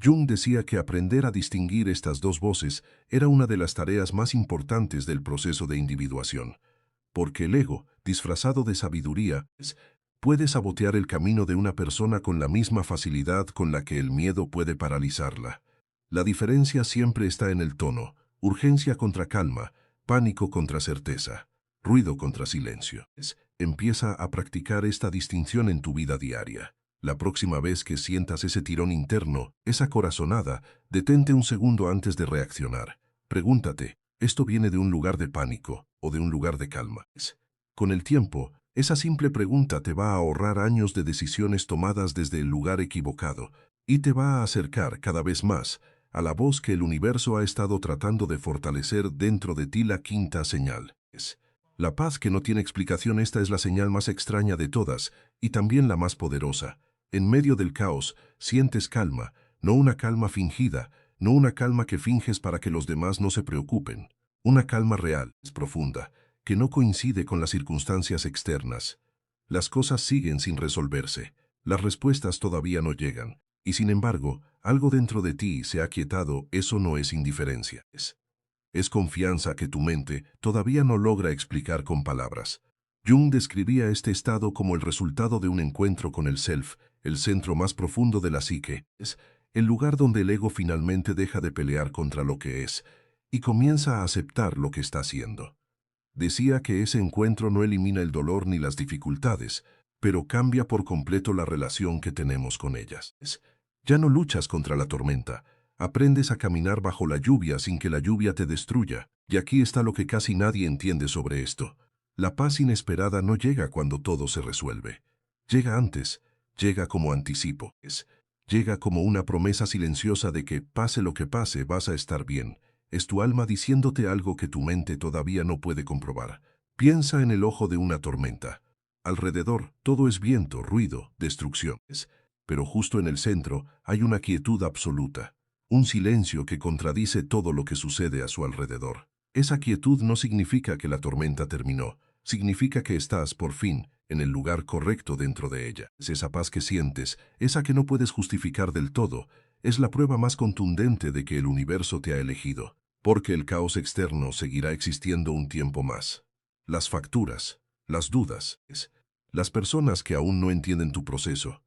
Jung decía que aprender a distinguir estas dos voces era una de las tareas más importantes del proceso de individuación, porque el ego, disfrazado de sabiduría, puede sabotear el camino de una persona con la misma facilidad con la que el miedo puede paralizarla. La diferencia siempre está en el tono: urgencia contra calma, pánico contra certeza, ruido contra silencio. Empieza a practicar esta distinción en tu vida diaria. La próxima vez que sientas ese tirón interno, esa corazonada, detente un segundo antes de reaccionar. Pregúntate: ¿esto viene de un lugar de pánico o de un lugar de calma? Con el tiempo, esa simple pregunta te va a ahorrar años de decisiones tomadas desde el lugar equivocado y te va a acercar cada vez más a la voz que el universo ha estado tratando de fortalecer dentro de ti. La quinta señal es la paz que no tiene explicación. Esta es la señal más extraña de todas y también la más poderosa. En medio del caos, sientes calma, no una calma fingida, no una calma que finges para que los demás no se preocupen. Una calma real, es profunda, que no coincide con las circunstancias externas. Las cosas siguen sin resolverse, las respuestas todavía no llegan, y sin embargo, algo dentro de ti se ha quietado. Eso no es indiferencia, es confianza que tu mente todavía no logra explicar con palabras. Jung describía este estado como el resultado de un encuentro con el self, el centro más profundo de la psique, es el lugar donde el ego finalmente deja de pelear contra lo que es y comienza a aceptar lo que está haciendo. Decía que ese encuentro no elimina el dolor ni las dificultades, pero cambia por completo la relación que tenemos con ellas. Ya no luchas contra la tormenta, aprendes a caminar bajo la lluvia sin que la lluvia te destruya. Y aquí está lo que casi nadie entiende sobre esto. La paz inesperada no llega cuando todo se resuelve. Llega antes, llega como anticipo. Llega como una promesa silenciosa de que, pase lo que pase, vas a estar bien. Es tu alma diciéndote algo que tu mente todavía no puede comprobar. Piensa en el ojo de una tormenta. Alrededor, todo es viento, ruido, destrucción. Pero justo en el centro hay una quietud absoluta. Un silencio que contradice todo lo que sucede a su alrededor. Esa quietud no significa que la tormenta terminó. Significa que estás, por fin, en el lugar correcto dentro de ella. Es esa paz que sientes, esa que no puedes justificar del todo, es la prueba más contundente de que el universo te ha elegido, porque el caos externo seguirá existiendo un tiempo más. Las facturas, las dudas, las personas que aún no entienden tu proceso.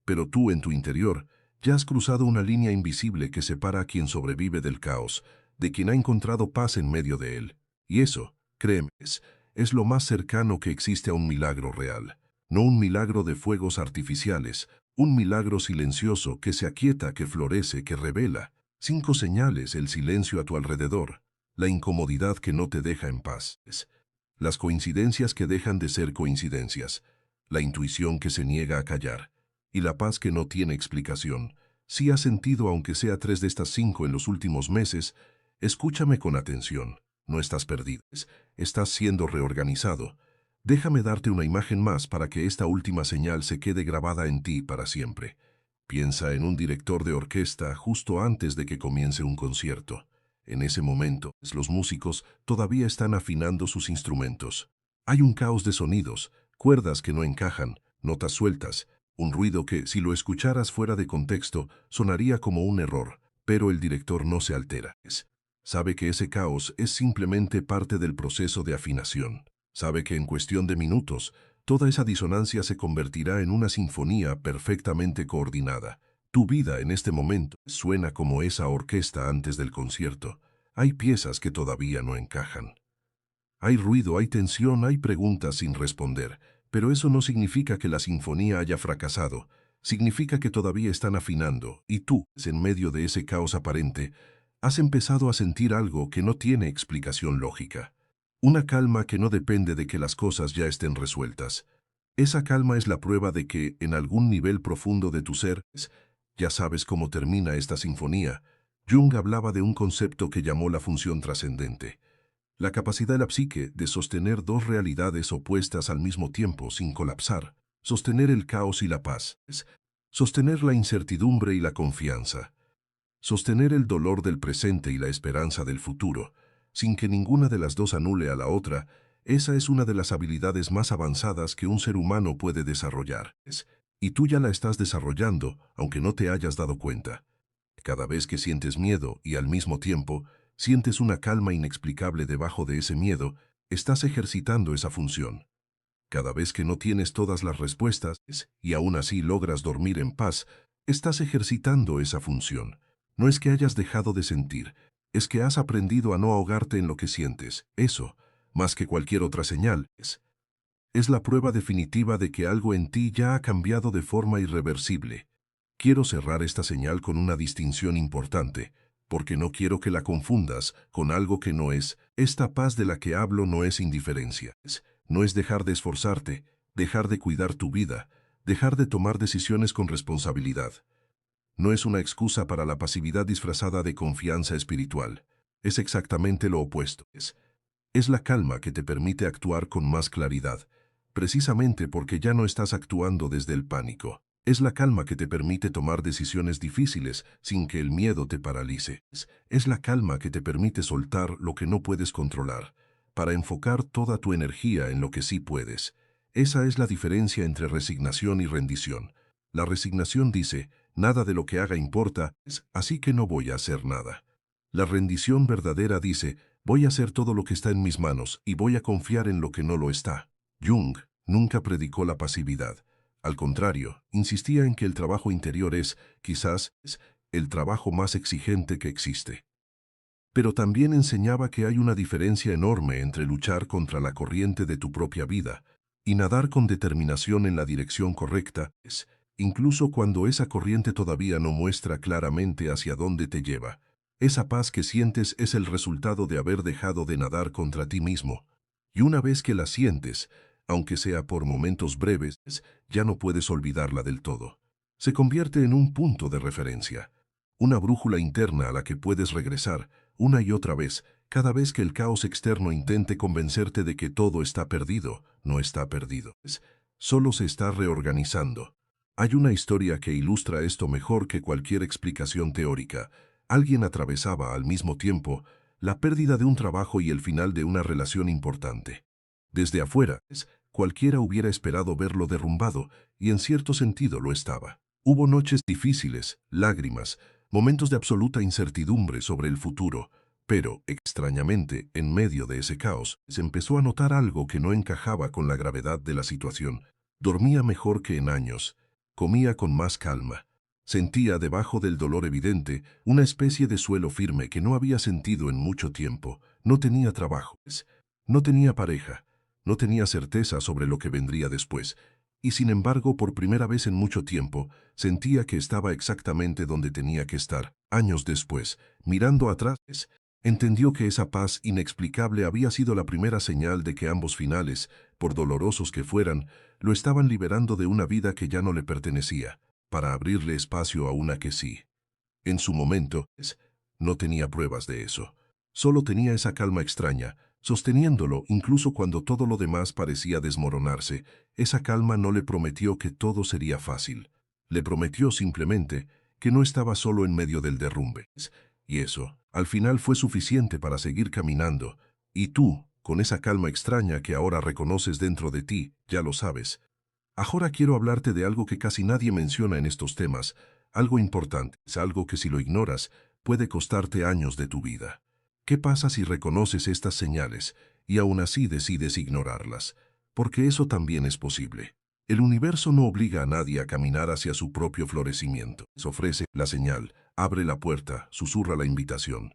Pero tú, en tu interior, ya has cruzado una línea invisible que separa a quien sobrevive del caos, de quien ha encontrado paz en medio de él. Y eso, créeme, es lo más cercano que existe a un milagro real. No un milagro de fuegos artificiales, un milagro silencioso que se aquieta, que florece, que revela. 5 señales: el silencio a tu alrededor, la incomodidad que no te deja en paz, las coincidencias que dejan de ser coincidencias, la intuición que se niega a callar, y la paz que no tiene explicación. Si has sentido aunque sea 3 de estas 5 en los últimos meses, escúchame con atención. No estás perdido, estás siendo reorganizado. Déjame darte una imagen más para que esta última señal se quede grabada en ti para siempre. Piensa en un director de orquesta justo antes de que comience un concierto. En ese momento, los músicos todavía están afinando sus instrumentos. Hay un caos de sonidos, cuerdas que no encajan, notas sueltas, un ruido que, si lo escucharas fuera de contexto, sonaría como un error, pero el director no se altera. Sabe que ese caos es simplemente parte del proceso de afinación. Sabe que en cuestión de minutos, toda esa disonancia se convertirá en una sinfonía perfectamente coordinada. Tu vida en este momento suena como esa orquesta antes del concierto. Hay piezas que todavía no encajan. Hay ruido, hay tensión, hay preguntas sin responder, pero eso no significa que la sinfonía haya fracasado. Significa que todavía están afinando, y tú, en medio de ese caos aparente, has empezado a sentir algo que no tiene explicación lógica. Una calma que no depende de que las cosas ya estén resueltas. Esa calma es la prueba de que, en algún nivel profundo de tu ser, ya sabes cómo termina esta sinfonía. Jung hablaba de un concepto que llamó la función trascendente. La capacidad de la psique de sostener dos realidades opuestas al mismo tiempo sin colapsar. Sostener el caos y la paz. Sostener la incertidumbre y la confianza. Sostener el dolor del presente y la esperanza del futuro, sin que ninguna de las dos anule a la otra. Esa es una de las habilidades más avanzadas que un ser humano puede desarrollar. Y tú ya la estás desarrollando, aunque no te hayas dado cuenta. Cada vez que sientes miedo y al mismo tiempo sientes una calma inexplicable debajo de ese miedo, estás ejercitando esa función. Cada vez que no tienes todas las respuestas y aún así logras dormir en paz, estás ejercitando esa función. No es que hayas dejado de sentir, es que has aprendido a no ahogarte en lo que sientes. Eso, más que cualquier otra señal, es la prueba definitiva de que algo en ti ya ha cambiado de forma irreversible. Quiero cerrar esta señal con una distinción importante, porque no quiero que la confundas con algo que no es. Esta paz de la que hablo no es indiferencia. No es dejar de esforzarte, dejar de cuidar tu vida, dejar de tomar decisiones con responsabilidad. No es una excusa para la pasividad disfrazada de confianza espiritual. Es exactamente lo opuesto. Es la calma que te permite actuar con más claridad, precisamente porque ya no estás actuando desde el pánico. Es la calma que te permite tomar decisiones difíciles sin que el miedo te paralice. Es la calma que te permite soltar lo que no puedes controlar, para enfocar toda tu energía en lo que sí puedes. Esa es la diferencia entre resignación y rendición. La resignación dice, nada de lo que haga importa, así que no voy a hacer nada. La rendición verdadera dice, voy a hacer todo lo que está en mis manos y voy a confiar en lo que no lo está. Jung nunca predicó la pasividad. Al contrario, insistía en que el trabajo interior es, quizás, el trabajo más exigente que existe. Pero también enseñaba que hay una diferencia enorme entre luchar contra la corriente de tu propia vida y nadar con determinación en la dirección correcta, incluso cuando esa corriente todavía no muestra claramente hacia dónde te lleva. Esa paz que sientes es el resultado de haber dejado de nadar contra ti mismo. Y una vez que la sientes, aunque sea por momentos breves, ya no puedes olvidarla del todo. Se convierte en un punto de referencia, una brújula interna a la que puedes regresar una y otra vez, cada vez que el caos externo intente convencerte de que todo está perdido. No está perdido, solo se está reorganizando. Hay una historia que ilustra esto mejor que cualquier explicación teórica. Alguien atravesaba al mismo tiempo la pérdida de un trabajo y el final de una relación importante. Desde afuera, cualquiera hubiera esperado verlo derrumbado, y en cierto sentido lo estaba. Hubo noches difíciles, lágrimas, momentos de absoluta incertidumbre sobre el futuro, pero, extrañamente, en medio de ese caos, se empezó a notar algo que no encajaba con la gravedad de la situación. Dormía mejor que en años, comía con más calma. Sentía debajo del dolor evidente una especie de suelo firme que no había sentido en mucho tiempo. No tenía trabajo, no tenía pareja, no tenía certeza sobre lo que vendría después. Y sin embargo, por primera vez en mucho tiempo, sentía que estaba exactamente donde tenía que estar. Años después, mirando atrás, entendió que esa paz inexplicable había sido la primera señal de que ambos finales, por dolorosos que fueran, lo estaban liberando de una vida que ya no le pertenecía, para abrirle espacio a una que sí. En su momento, no tenía pruebas de eso. Solo tenía esa calma extraña, sosteniéndolo incluso cuando todo lo demás parecía desmoronarse. Esa calma no le prometió que todo sería fácil. Le prometió simplemente que no estaba solo en medio del derrumbe. Y eso, al final, fue suficiente para seguir caminando. Y tú, con esa calma extraña que ahora reconoces dentro de ti, ya lo sabes. Ahora quiero hablarte de algo que casi nadie menciona en estos temas, algo importante, es algo que si lo ignoras, puede costarte años de tu vida. ¿Qué pasa si reconoces estas señales y aún así decides ignorarlas? Porque eso también es posible. El universo no obliga a nadie a caminar hacia su propio florecimiento. Les ofrece la señal, abre la puerta, susurra la invitación.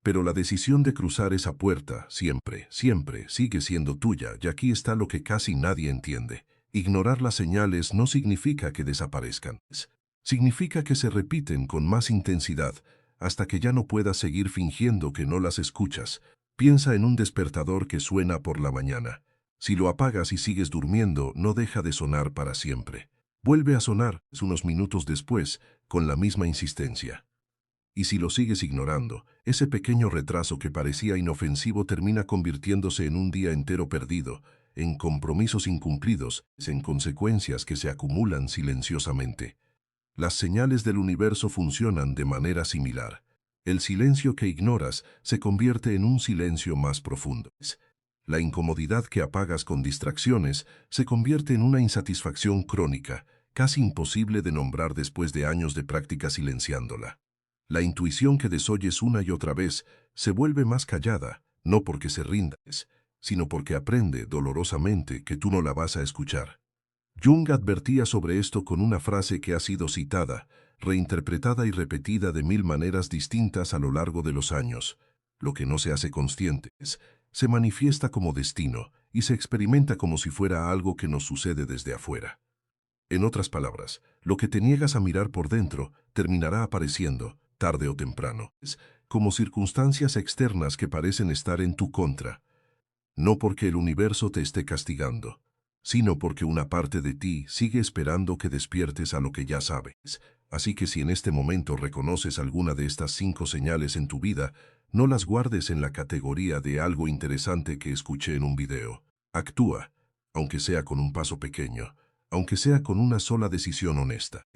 Pero la decisión de cruzar esa puerta siempre, siempre sigue siendo tuya, y aquí está lo que casi nadie entiende. Ignorar las señales no significa que desaparezcan. Significa que se repiten con más intensidad hasta que ya no puedas seguir fingiendo que no las escuchas. Piensa en un despertador que suena por la mañana. Si lo apagas y sigues durmiendo, no deja de sonar para siempre. Vuelve a sonar unos minutos después, con la misma insistencia. Y si lo sigues ignorando, ese pequeño retraso que parecía inofensivo termina convirtiéndose en un día entero perdido, en compromisos incumplidos, en consecuencias que se acumulan silenciosamente. Las señales del universo funcionan de manera similar. El silencio que ignoras se convierte en un silencio más profundo. La incomodidad que apagas con distracciones se convierte en una insatisfacción crónica, casi imposible de nombrar después de años de práctica silenciándola. La intuición que desoyes una y otra vez se vuelve más callada, no porque se rinda, sino porque aprende dolorosamente que tú no la vas a escuchar. Jung advertía sobre esto con una frase que ha sido citada, reinterpretada y repetida de 1000 maneras distintas a lo largo de los años. Lo que no se hace consciente se manifiesta como destino y se experimenta como si fuera algo que nos sucede desde afuera. En otras palabras, lo que te niegas a mirar por dentro terminará apareciendo, tarde o temprano, como circunstancias externas que parecen estar en tu contra. No porque el universo te esté castigando, sino porque una parte de ti sigue esperando que despiertes a lo que ya sabes. Así que si en este momento reconoces alguna de estas 5 señales en tu vida, no las guardes en la categoría de algo interesante que escuché en un video. Actúa, aunque sea con un paso pequeño, aunque sea con una sola decisión honesta.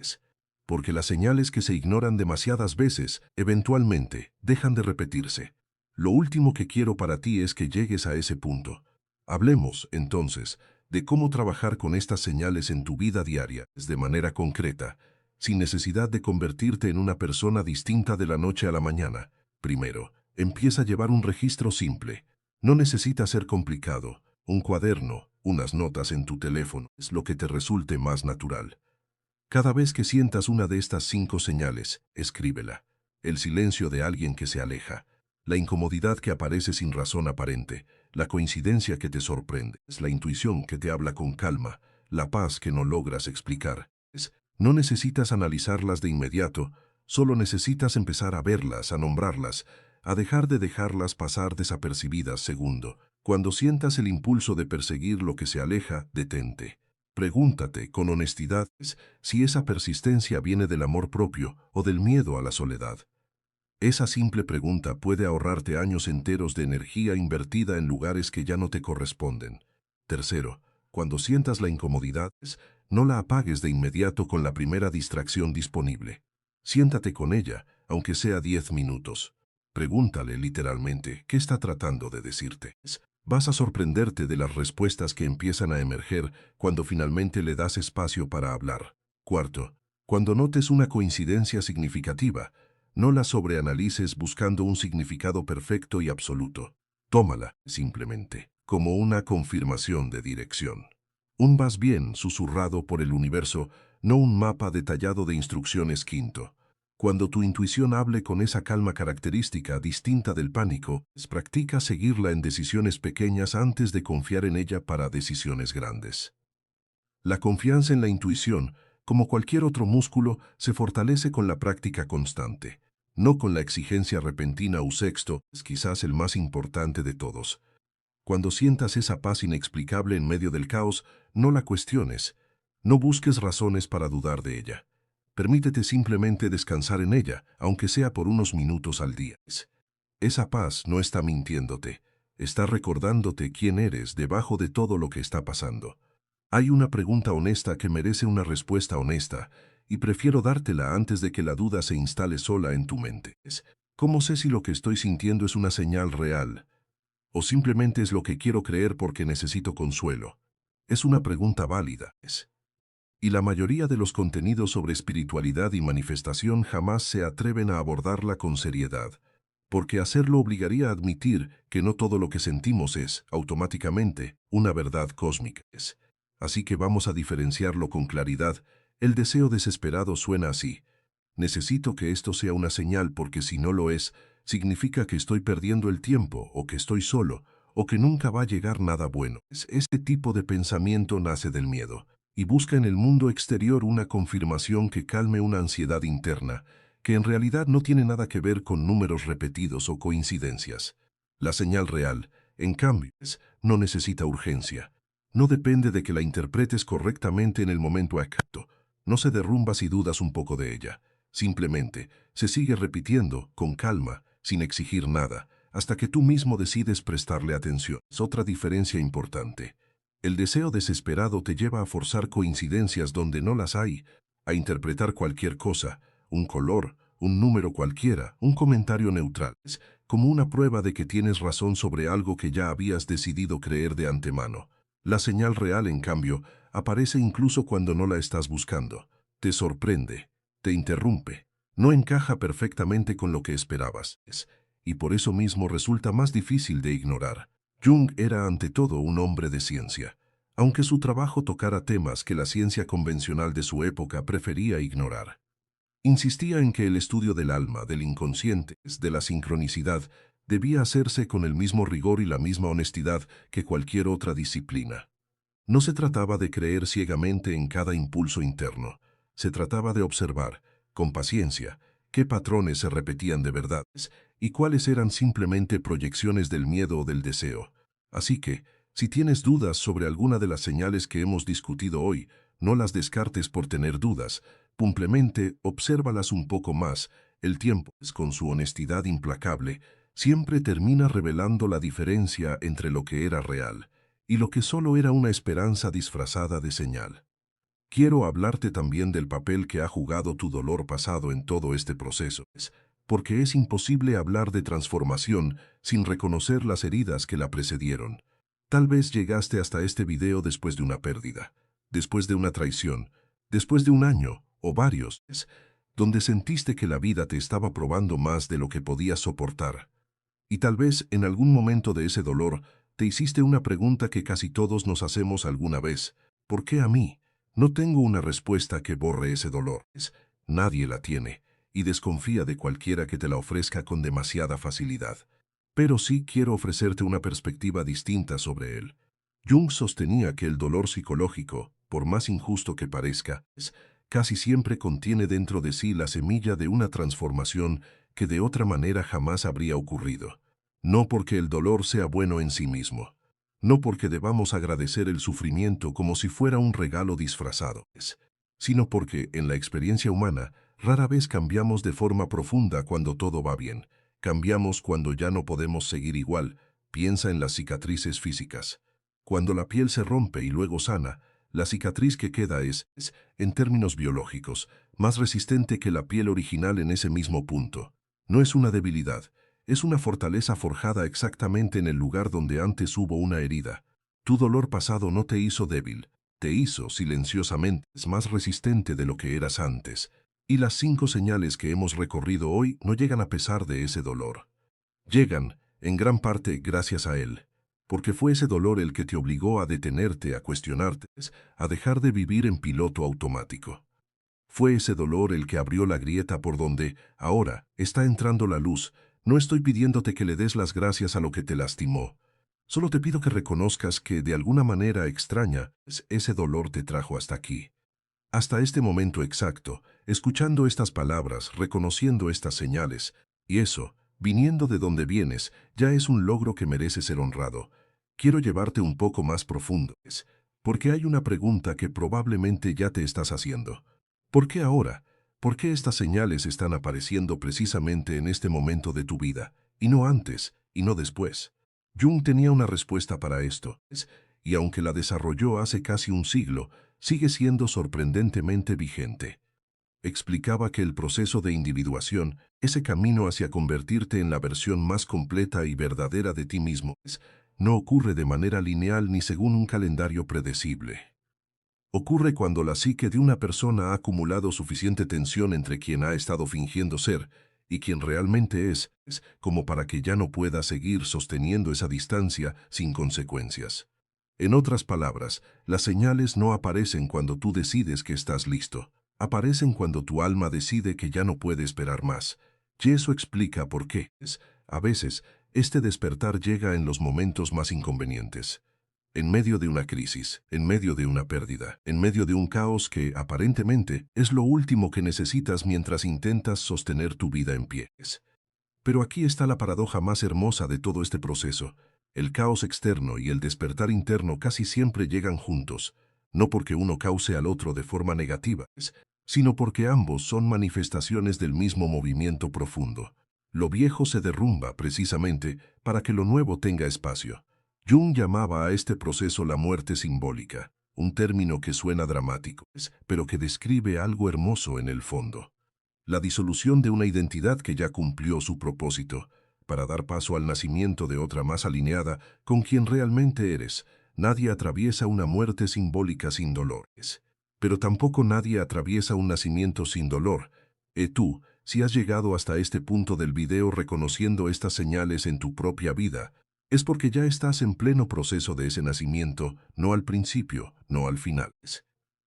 Porque las señales que se ignoran demasiadas veces, eventualmente, dejan de repetirse. Lo último que quiero para ti es que llegues a ese punto. Hablemos, entonces, de cómo trabajar con estas señales en tu vida diaria, de manera concreta, sin necesidad de convertirte en una persona distinta de la noche a la mañana. Primero, empieza a llevar un registro simple. No necesita ser complicado. Un cuaderno, unas notas en tu teléfono, es lo que te resulte más natural. Cada vez que sientas una de estas 5 señales, escríbela. El silencio de alguien que se aleja, la incomodidad que aparece sin razón aparente, la coincidencia que te sorprende, es la intuición que te habla con calma, la paz que no logras explicar. No necesitas analizarlas de inmediato, solo necesitas empezar a verlas, a nombrarlas, a dejar de dejarlas pasar desapercibidas. Segundo, cuando sientas el impulso de perseguir lo que se aleja, detente. Pregúntate con honestidad si esa persistencia viene del amor propio o del miedo a la soledad. Esa simple pregunta puede ahorrarte años enteros de energía invertida en lugares que ya no te corresponden. Tercero, cuando sientas la incomodidad, no la apagues de inmediato con la primera distracción disponible. Siéntate con ella, aunque sea 10 minutos. Pregúntale literalmente qué está tratando de decirte. Vas a sorprenderte de las respuestas que empiezan a emerger cuando finalmente le das espacio para hablar. Cuarto, cuando notes una coincidencia significativa, no la sobreanalices buscando un significado perfecto y absoluto. Tómala, simplemente, como una confirmación de dirección. Un vas bien susurrado por el universo, no un mapa detallado de instrucciones. Quinto, cuando tu intuición hable con esa calma característica distinta del pánico, practica seguirla en decisiones pequeñas antes de confiar en ella para decisiones grandes. La confianza en la intuición, como cualquier otro músculo, se fortalece con la práctica constante, no con la exigencia repentina. Sexto, es quizás el más importante de todos. Cuando sientas esa paz inexplicable en medio del caos, no la cuestiones, no busques razones para dudar de ella. Permítete simplemente descansar en ella, aunque sea por unos minutos al día. Esa paz no está mintiéndote, está recordándote quién eres debajo de todo lo que está pasando. Hay una pregunta honesta que merece una respuesta honesta, y prefiero dártela antes de que la duda se instale sola en tu mente. ¿Cómo sé si lo que estoy sintiendo es una señal real? ¿O simplemente es lo que quiero creer porque necesito consuelo? Es una pregunta válida. Y la mayoría de los contenidos sobre espiritualidad y manifestación jamás se atreven a abordarla con seriedad, porque hacerlo obligaría a admitir que no todo lo que sentimos es, automáticamente, una verdad cósmica. Así que vamos a diferenciarlo con claridad. El deseo desesperado suena así: necesito que esto sea una señal porque si no lo es, significa que estoy perdiendo el tiempo o que estoy solo o que nunca va a llegar nada bueno. Este tipo de pensamiento nace del miedo y busca en el mundo exterior una confirmación que calme una ansiedad interna, que en realidad no tiene nada que ver con números repetidos o coincidencias. La señal real, en cambio, no necesita urgencia. No depende de que la interpretes correctamente en el momento exacto. No se derrumba si dudas un poco de ella. Simplemente se sigue repitiendo, con calma, sin exigir nada, hasta que tú mismo decides prestarle atención. Es otra diferencia importante. El deseo desesperado te lleva a forzar coincidencias donde no las hay, a interpretar cualquier cosa, un color, un número cualquiera, un comentario neutral, como una prueba de que tienes razón sobre algo que ya habías decidido creer de antemano. La señal real, en cambio, aparece incluso cuando no la estás buscando. Te sorprende, te interrumpe, no encaja perfectamente con lo que esperabas, y por eso mismo resulta más difícil de ignorar. Jung era ante todo un hombre de ciencia, aunque su trabajo tocara temas que la ciencia convencional de su época prefería ignorar. Insistía en que el estudio del alma, del inconsciente, de la sincronicidad, debía hacerse con el mismo rigor y la misma honestidad que cualquier otra disciplina. No se trataba de creer ciegamente en cada impulso interno, se trataba de observar, con paciencia, qué patrones se repetían de verdad y cuáles eran simplemente proyecciones del miedo o del deseo. Así que, si tienes dudas sobre alguna de las señales que hemos discutido hoy, no las descartes por tener dudas, simplemente obsérvalas un poco más. El tiempo, con su honestidad implacable, siempre termina revelando la diferencia entre lo que era real y lo que solo era una esperanza disfrazada de señal. Quiero hablarte también del papel que ha jugado tu dolor pasado en todo este proceso, porque es imposible hablar de transformación sin reconocer las heridas que la precedieron. Tal vez llegaste hasta este video después de una pérdida, después de una traición, después de un año o varios, donde sentiste que la vida te estaba probando más de lo que podías soportar. Y tal vez en algún momento de ese dolor te hiciste una pregunta que casi todos nos hacemos alguna vez: ¿por qué a mí? No tengo una respuesta que borre ese dolor. Nadie la tiene, y desconfía de cualquiera que te la ofrezca con demasiada facilidad. Pero sí quiero ofrecerte una perspectiva distinta sobre él. Jung sostenía que el dolor psicológico, por más injusto que parezca, casi siempre contiene dentro de sí la semilla de una transformación que de otra manera jamás habría ocurrido. No porque el dolor sea bueno en sí mismo, no porque debamos agradecer el sufrimiento como si fuera un regalo disfrazado, sino porque, en la experiencia humana, rara vez cambiamos de forma profunda cuando todo va bien. Cambiamos cuando ya no podemos seguir igual. Piensa en las cicatrices físicas. Cuando la piel se rompe y luego sana, la cicatriz que queda es, en términos biológicos, más resistente que la piel original en ese mismo punto. No es una debilidad, es una fortaleza forjada exactamente en el lugar donde antes hubo una herida. Tu dolor pasado no te hizo débil, te hizo silenciosamente más resistente de lo que eras antes. Y las 5 señales que hemos recorrido hoy no llegan a pesar de ese dolor. Llegan, en gran parte, gracias a él. Porque fue ese dolor el que te obligó a detenerte, a cuestionarte, a dejar de vivir en piloto automático. Fue ese dolor el que abrió la grieta por donde, ahora, está entrando la luz. No estoy pidiéndote que le des las gracias a lo que te lastimó. Solo te pido que reconozcas que, de alguna manera extraña, ese dolor te trajo hasta aquí. Hasta este momento exacto, escuchando estas palabras, reconociendo estas señales, y eso, viniendo de donde vienes, ya es un logro que merece ser honrado. Quiero llevarte un poco más profundo, porque hay una pregunta que probablemente ya te estás haciendo. ¿Por qué ahora? ¿Por qué estas señales están apareciendo precisamente en este momento de tu vida, y no antes, y no después? Jung tenía una respuesta para esto, y aunque la desarrolló hace casi un siglo, sigue siendo sorprendentemente vigente. Explicaba que el proceso de individuación, ese camino hacia convertirte en la versión más completa y verdadera de ti mismo, no ocurre de manera lineal ni según un calendario predecible. Ocurre cuando la psique de una persona ha acumulado suficiente tensión entre quien ha estado fingiendo ser y quien realmente es como para que ya no pueda seguir sosteniendo esa distancia sin consecuencias. En otras palabras, las señales no aparecen cuando tú decides que estás listo. Aparecen cuando tu alma decide que ya no puede esperar más. Y eso explica por qué, a veces, este despertar llega en los momentos más inconvenientes. En medio de una crisis, en medio de una pérdida, en medio de un caos que, aparentemente, es lo último que necesitas mientras intentas sostener tu vida en pie. Pero aquí está la paradoja más hermosa de todo este proceso. El caos externo y el despertar interno casi siempre llegan juntos, no porque uno cause al otro de forma negativa, sino porque ambos son manifestaciones del mismo movimiento profundo. Lo viejo se derrumba precisamente para que lo nuevo tenga espacio. Jung llamaba a este proceso la muerte simbólica, un término que suena dramático, pero que describe algo hermoso en el fondo. La disolución de una identidad que ya cumplió su propósito, para dar paso al nacimiento de otra más alineada con quien realmente eres. Nadie atraviesa una muerte simbólica sin dolores. Pero tampoco nadie atraviesa un nacimiento sin dolor. Tú, si has llegado hasta este punto del video reconociendo estas señales en tu propia vida, es porque ya estás en pleno proceso de ese nacimiento, no al principio, no al final.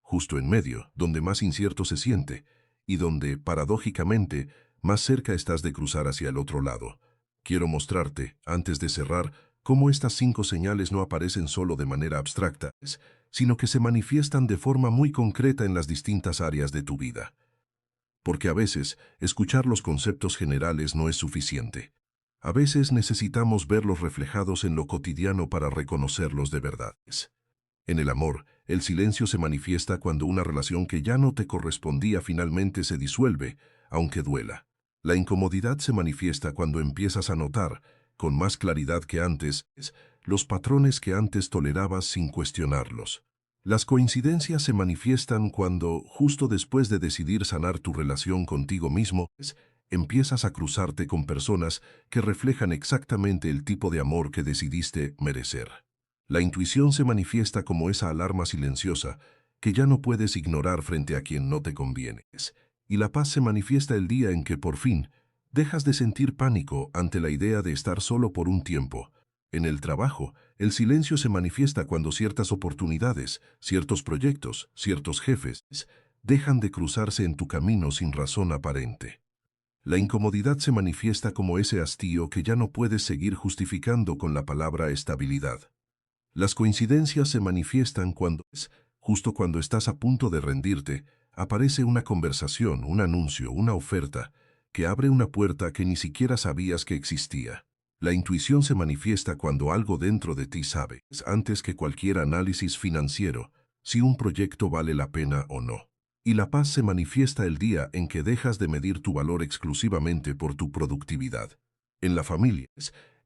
Justo en medio, donde más incierto se siente, y donde, paradójicamente, más cerca estás de cruzar hacia el otro lado. Quiero mostrarte, antes de cerrar, cómo estas 5 señales no aparecen solo de manera abstracta, sino que se manifiestan de forma muy concreta en las distintas áreas de tu vida. Porque a veces, escuchar los conceptos generales no es suficiente. A veces necesitamos verlos reflejados en lo cotidiano para reconocerlos de verdad. En el amor, el silencio se manifiesta cuando una relación que ya no te correspondía finalmente se disuelve, aunque duela. La incomodidad se manifiesta cuando empiezas a notar, con más claridad que antes, los patrones que antes tolerabas sin cuestionarlos. Las coincidencias se manifiestan cuando, justo después de decidir sanar tu relación contigo mismo, empiezas a cruzarte con personas que reflejan exactamente el tipo de amor que decidiste merecer. La intuición se manifiesta como esa alarma silenciosa que ya no puedes ignorar frente a quien no te conviene. Y la paz se manifiesta el día en que, por fin, dejas de sentir pánico ante la idea de estar solo por un tiempo. En el trabajo, el silencio se manifiesta cuando ciertas oportunidades, ciertos proyectos, ciertos jefes, dejan de cruzarse en tu camino sin razón aparente. La incomodidad se manifiesta como ese hastío que ya no puedes seguir justificando con la palabra estabilidad. Las coincidencias se manifiestan justo cuando estás a punto de rendirte, aparece una conversación, un anuncio, una oferta, que abre una puerta que ni siquiera sabías que existía. La intuición se manifiesta cuando algo dentro de ti sabe, antes que cualquier análisis financiero, si un proyecto vale la pena o no. Y la paz se manifiesta el día en que dejas de medir tu valor exclusivamente por tu productividad. En la familia,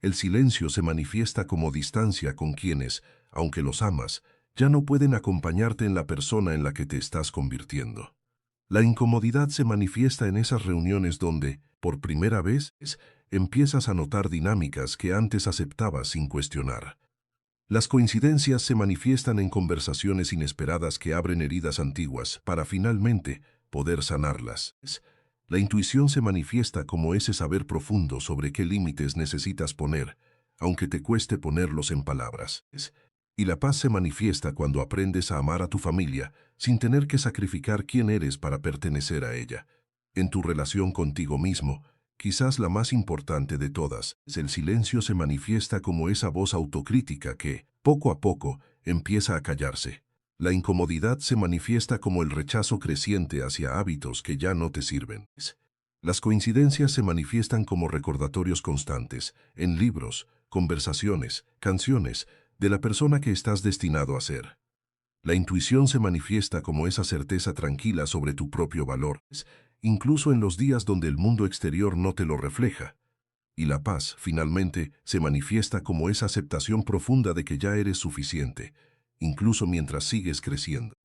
el silencio se manifiesta como distancia con quienes, aunque los amas, ya no pueden acompañarte en la persona en la que te estás convirtiendo. La incomodidad se manifiesta en esas reuniones donde, por primera vez, empiezas a notar dinámicas que antes aceptabas sin cuestionar. Las coincidencias se manifiestan en conversaciones inesperadas que abren heridas antiguas para finalmente poder sanarlas. La intuición se manifiesta como ese saber profundo sobre qué límites necesitas poner, aunque te cueste ponerlos en palabras. Y la paz se manifiesta cuando aprendes a amar a tu familia sin tener que sacrificar quién eres para pertenecer a ella. En tu relación contigo mismo, quizás la más importante de todas, el silencio se manifiesta como esa voz autocrítica que, poco a poco, empieza a callarse. La incomodidad se manifiesta como el rechazo creciente hacia hábitos que ya no te sirven. Las coincidencias se manifiestan como recordatorios constantes, en libros, conversaciones, canciones, de la persona que estás destinado a ser. La intuición se manifiesta como esa certeza tranquila sobre tu propio valor, incluso en los días donde el mundo exterior no te lo refleja. Y la paz, finalmente, se manifiesta como esa aceptación profunda de que ya eres suficiente, incluso mientras sigues creciendo.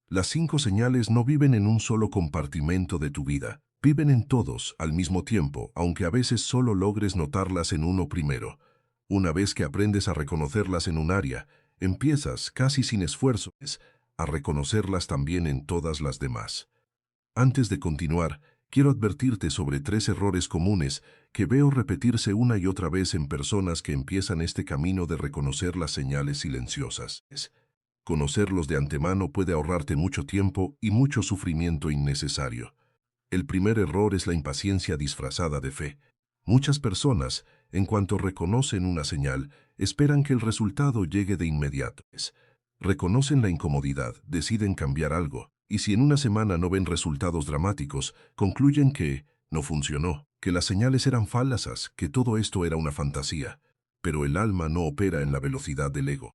Las 5 señales no viven en un solo compartimento de tu vida, viven en todos al mismo tiempo, aunque a veces solo logres notarlas en uno primero. Una vez que aprendes a reconocerlas en un área, empiezas, casi sin esfuerzo, a reconocerlas también en todas las demás. Antes de continuar, quiero advertirte sobre 3 errores comunes que veo repetirse una y otra vez en personas que empiezan este camino de reconocer las señales silenciosas. Conocerlos de antemano puede ahorrarte mucho tiempo y mucho sufrimiento innecesario. El primer error es la impaciencia disfrazada de fe. Muchas personas, en cuanto reconocen una señal, esperan que el resultado llegue de inmediato. Reconocen la incomodidad, deciden cambiar algo, y si en una semana no ven resultados dramáticos, concluyen que no funcionó, que las señales eran falsas, que todo esto era una fantasía. Pero el alma no opera en la velocidad del ego.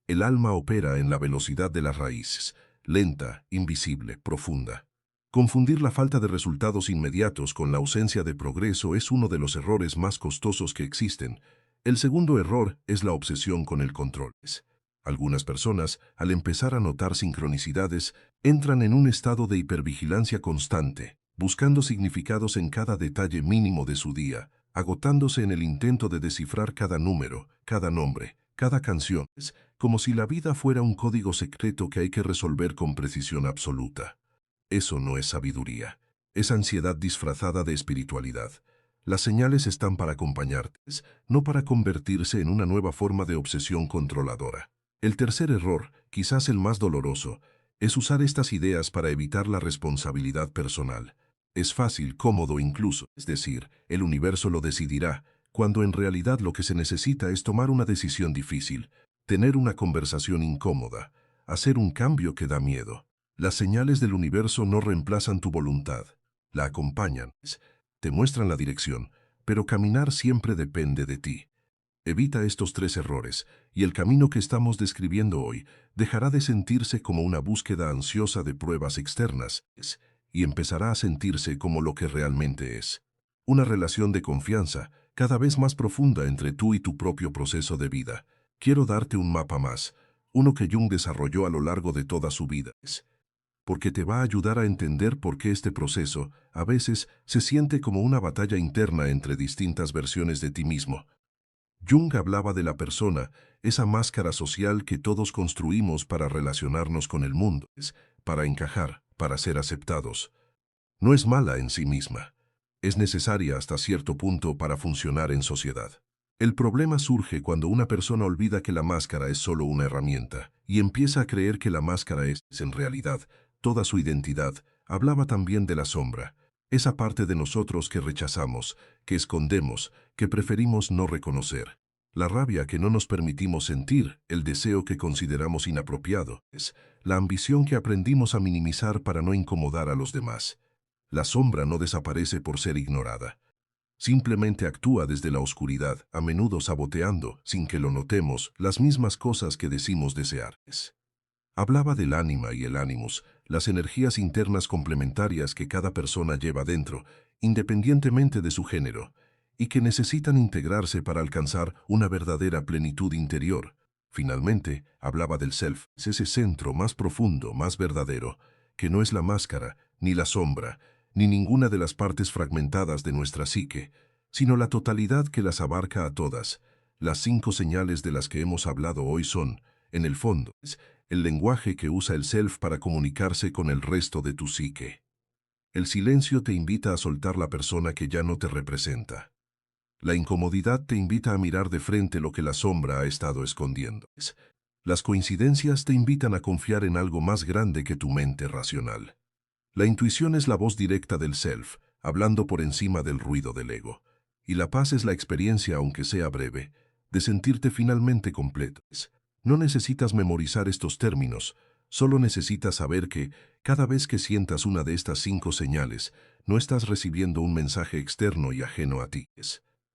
El alma opera en la velocidad de las raíces, lenta, invisible, profunda. Confundir la falta de resultados inmediatos con la ausencia de progreso es uno de los errores más costosos que existen. El segundo error es la obsesión con el control. Algunas personas, al empezar a notar sincronicidades, entran en un estado de hipervigilancia constante, buscando significados en cada detalle mínimo de su día, agotándose en el intento de descifrar cada número, cada nombre, cada canción, como si la vida fuera un código secreto que hay que resolver con precisión absoluta. Eso no es sabiduría, es ansiedad disfrazada de espiritualidad. Las señales están para acompañarte, no para convertirse en una nueva forma de obsesión controladora. El tercer error, quizás el más doloroso, es usar estas ideas para evitar la responsabilidad personal. Es fácil, cómodo incluso, es decir, el universo lo decidirá, cuando en realidad lo que se necesita es tomar una decisión difícil, tener una conversación incómoda, hacer un cambio que da miedo. Las señales del universo no reemplazan tu voluntad, la acompañan, te muestran la dirección, pero caminar siempre depende de ti. Evita estos 3 errores, y el camino que estamos describiendo hoy dejará de sentirse como una búsqueda ansiosa de pruebas externas, y empezará a sentirse como lo que realmente es. Una relación de confianza, cada vez más profunda entre tú y tu propio proceso de vida. Quiero darte un mapa más, uno que Jung desarrolló a lo largo de toda su vida, porque te va a ayudar a entender por qué este proceso, a veces, se siente como una batalla interna entre distintas versiones de ti mismo. Jung hablaba de la persona, esa máscara social que todos construimos para relacionarnos con el mundo, para encajar, para ser aceptados. No es mala en sí misma. Es necesaria hasta cierto punto para funcionar en sociedad. El problema surge cuando una persona olvida que la máscara es solo una herramienta y empieza a creer que la máscara es, en realidad, toda su identidad. Hablaba también de la sombra, esa parte de nosotros que rechazamos, que escondemos, que preferimos no reconocer. La rabia que no nos permitimos sentir, el deseo que consideramos inapropiado, es la ambición que aprendimos a minimizar para no incomodar a los demás. La sombra no desaparece por ser ignorada. Simplemente actúa desde la oscuridad, a menudo saboteando, sin que lo notemos, las mismas cosas que decimos desear. Hablaba del ánima y el ánimus, las energías internas complementarias que cada persona lleva dentro, independientemente de su género, y que necesitan integrarse para alcanzar una verdadera plenitud interior. Finalmente, hablaba del self, ese centro más profundo, más verdadero, que no es la máscara, ni la sombra, ni ninguna de las partes fragmentadas de nuestra psique, sino la totalidad que las abarca a todas. Las 5 señales de las que hemos hablado hoy son, en el fondo, el lenguaje que usa el self para comunicarse con el resto de tu psique. El silencio te invita a soltar la persona que ya no te representa. La incomodidad te invita a mirar de frente lo que la sombra ha estado escondiendo. Las coincidencias te invitan a confiar en algo más grande que tu mente racional. La intuición es la voz directa del self, hablando por encima del ruido del ego. Y la paz es la experiencia, aunque sea breve, de sentirte finalmente completo. No necesitas memorizar estos términos, solo necesitas saber que, cada vez que sientas una de estas 5 señales, no estás recibiendo un mensaje externo y ajeno a ti.